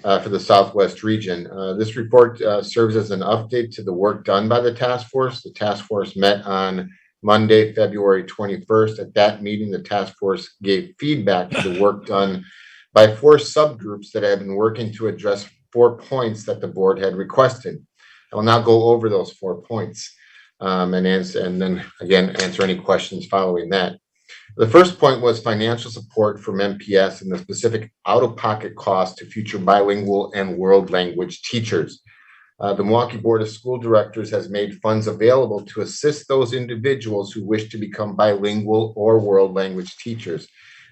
for the Southwest region. This report serves as an update to the work done by the task force. The task force met on Monday, February 21st. At that meeting, the task force gave feedback to the work done by 4 subgroups that have been working to address 4 points that the board had requested. I will now go over those 4 points and then again answer any questions following that. The first point was financial support from MPS and the specific out-of-pocket cost to future bilingual and world language teachers. The Milwaukee Board of School Directors has made funds available to assist those individuals who wish to become bilingual or world language teachers.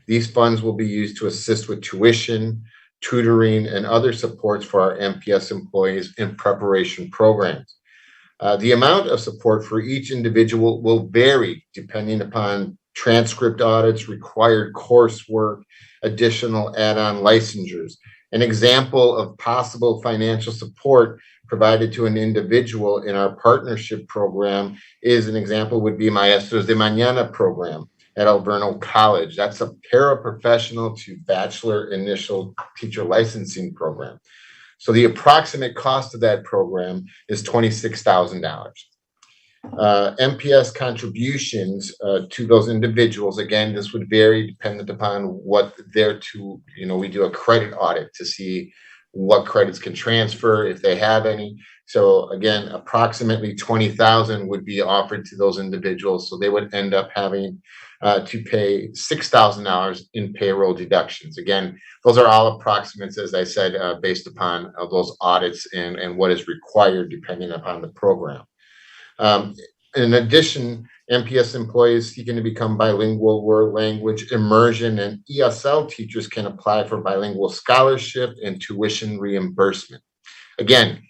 These funds will be used to assist with tuition, tutoring, and other supports for our MPS employees in preparation programs. The amount of support for each individual will vary depending upon transcript audits, required coursework, additional add-on licensures. An example of possible financial support provided to an individual in our partnership program is an example would be Maestros de Mañana program at Alverno College. That's a paraprofessional to bachelor initial teacher licensing program. So the approximate cost of that program is $26,000. MPS contributions to those individuals, again, this would vary dependent upon what they're to, we do a credit audit to see what credits can transfer if they have any. So again, approximately $20,000 would be offered to those individuals. So they would end up having to pay $6,000 in payroll deductions. Again, those are all approximates, as I said, based upon those audits and what is required depending upon the program. In addition, MPS employees seeking to become bilingual world language immersion and ESL teachers can apply for bilingual scholarship and tuition reimbursement. Again,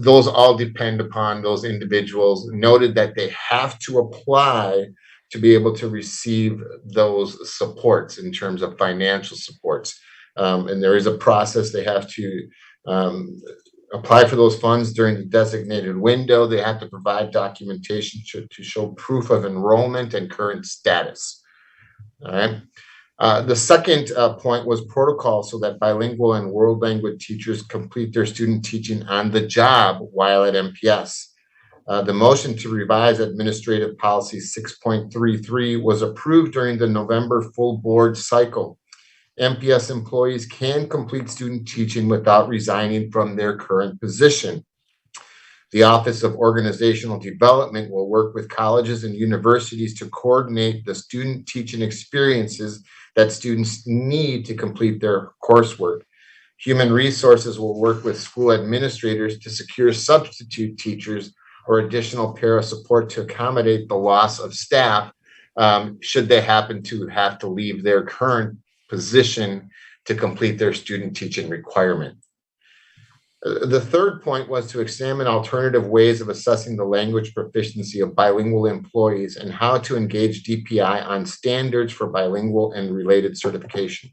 those all depend upon those individuals, noted that they have to apply to be able to receive those supports in terms of financial supports. And there is a process. They have to apply for those funds during the designated window. They have to provide documentation to show proof of enrollment and current status. All right. The second point was protocol, so that bilingual and world language teachers complete their student teaching on the job while at MPS. The motion to revise Administrative Policy 6.33 was approved during the November full board cycle. MPS employees can complete student teaching without resigning from their current position. The Office of Organizational Development will work with colleges and universities to coordinate the student teaching experiences that students need to complete their coursework. Human Resources will work with school administrators to secure substitute teachers or additional para support to accommodate the loss of staff should they happen to have to leave their current position to complete their student teaching requirement. The third point was to examine alternative ways of assessing the language proficiency of bilingual employees and how to engage DPI on standards for bilingual and related certification.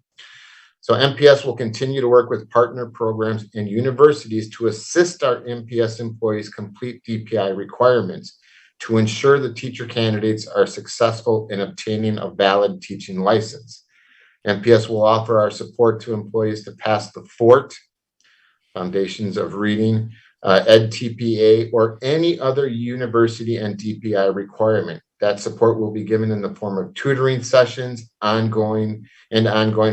So MPS will continue to work with partner programs and universities to assist our MPS employees complete DPI requirements to ensure the teacher candidates are successful in obtaining a valid teaching license. MPS will offer our support to employees to pass the FORT, Foundations of Reading, EdTPA, or any other university and DPI requirement. That support will be given in the form of tutoring sessions, ongoing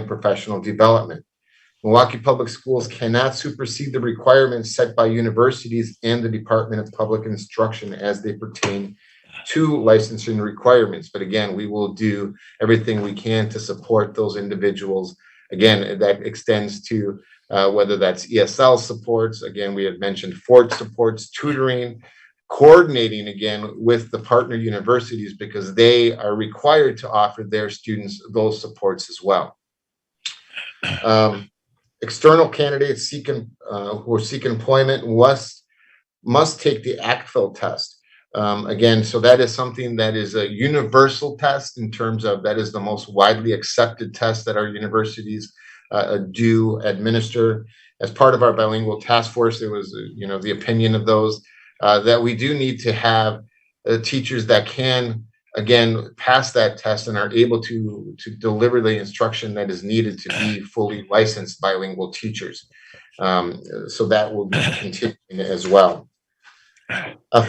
professional development. Milwaukee Public Schools cannot supersede the requirements set by universities and the Department of Public Instruction as they pertain to licensing requirements. But again, we will do everything we can to support those individuals. Again, that extends to whether that's ESL supports. Again, we had mentioned FORT supports, tutoring, coordinating again with the partner universities because they are required to offer their students those supports as well. External candidates who seek employment must take the ACTFL test. Again, so that is something that is a universal test in terms of that is the most widely accepted test that our universities do administer. As part of our bilingual task force, there was the opinion of those that we do need to have teachers that can again pass that test and are able to deliver the instruction that is needed to be fully licensed bilingual teachers. So that will be continuing as well.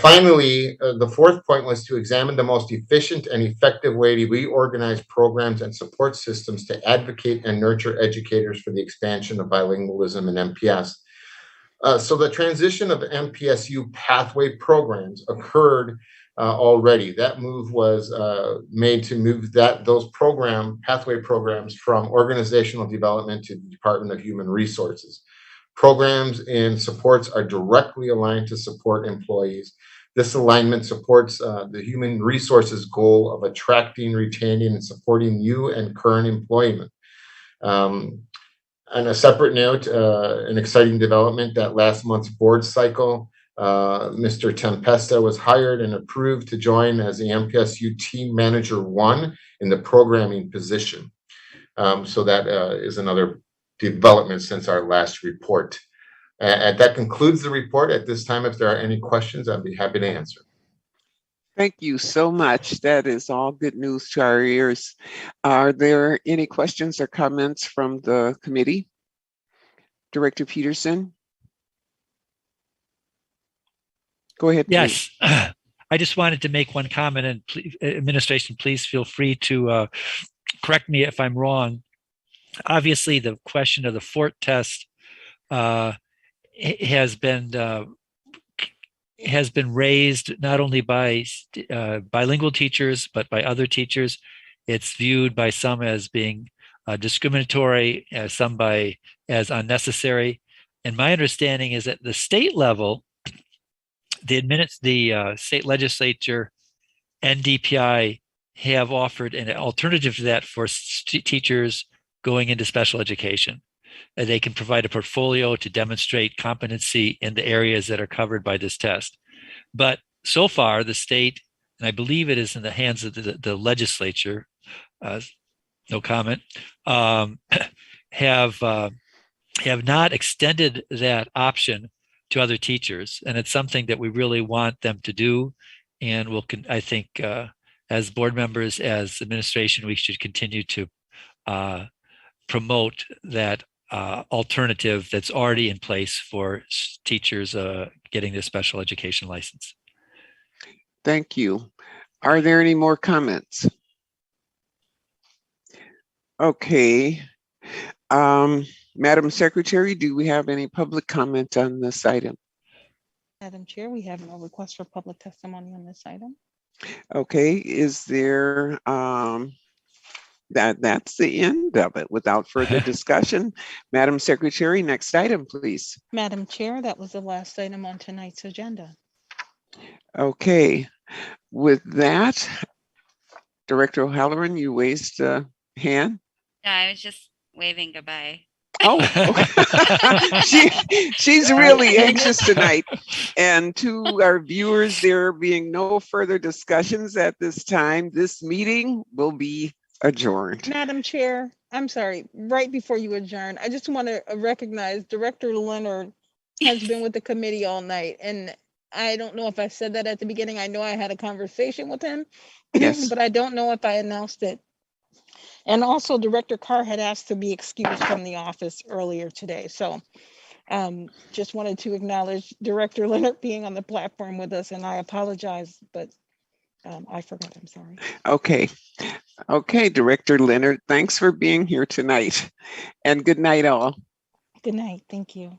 Finally, the fourth point was to examine the most efficient and effective way to reorganize programs and support systems to advocate and nurture educators for the expansion of bilingualism in MPS. So the transition of MPSU pathway programs occurred already. That move was made to move those pathway programs from organizational development to the Department of Human Resources. Programs and supports are directly aligned to support employees. This alignment supports the human resources goal of attracting, retaining, and supporting new and current employment. On a separate note, an exciting development that last month's board cycle, Mr. Tempesta was hired and approved to join as the MPSU Team Manager 1 in the programming position. So that is another development since our last report. And that concludes the report. At this time, if there are any questions, I'd be happy to answer. Thank you so much. That is all good news to our ears. Are there any questions or comments from the committee? Director Peterson? Go ahead. Yes. I just wanted to make one comment, and administration, please feel free to correct me if I'm wrong. Obviously, the question of the FORT test has been raised not only by bilingual teachers but by other teachers. It's viewed by some as being discriminatory, some as unnecessary. And my understanding is at the state level, the state legislature and DPI have offered an alternative to that for teachers going into special education. They can provide a portfolio to demonstrate competency in the areas that are covered by this test. But so far, the state, and I believe it is in the hands of the legislature, no comment, have not extended that option to other teachers. And it's something that we really want them to do. And I think as board members, as administration, we should continue to promote that alternative that's already in place for teachers getting their special education license. Thank you. Are there any more comments? Okay. Madam Secretary, do we have any public comment on this item? Madam Chair, we have no request for public testimony on this item. Okay, is there, that's the end of it. Without further discussion, Madam Secretary, next item, please. Madam Chair, that was the last item on tonight's agenda. Okay, with that, Director O'Halloran, you raised a hand. Yeah, I was just waving goodbye. Oh, she's really anxious tonight. And to our viewers, there being no further discussions at this time, this meeting will be adjourned. Madam Chair, I'm sorry, right before you adjourn, I just want to recognize Director Leonard has been with the committee all night. And I don't know if I said that at the beginning. I know I had a conversation with him, yes, but I don't know if I announced it. And also Director Carr had asked to be excused from the office earlier today. So just wanted to acknowledge Director Leonard being on the platform with us, and I apologize, but I forgot, I'm sorry. Okay. Okay, Director Leonard, thanks for being here tonight, and good night all. Good night, thank you.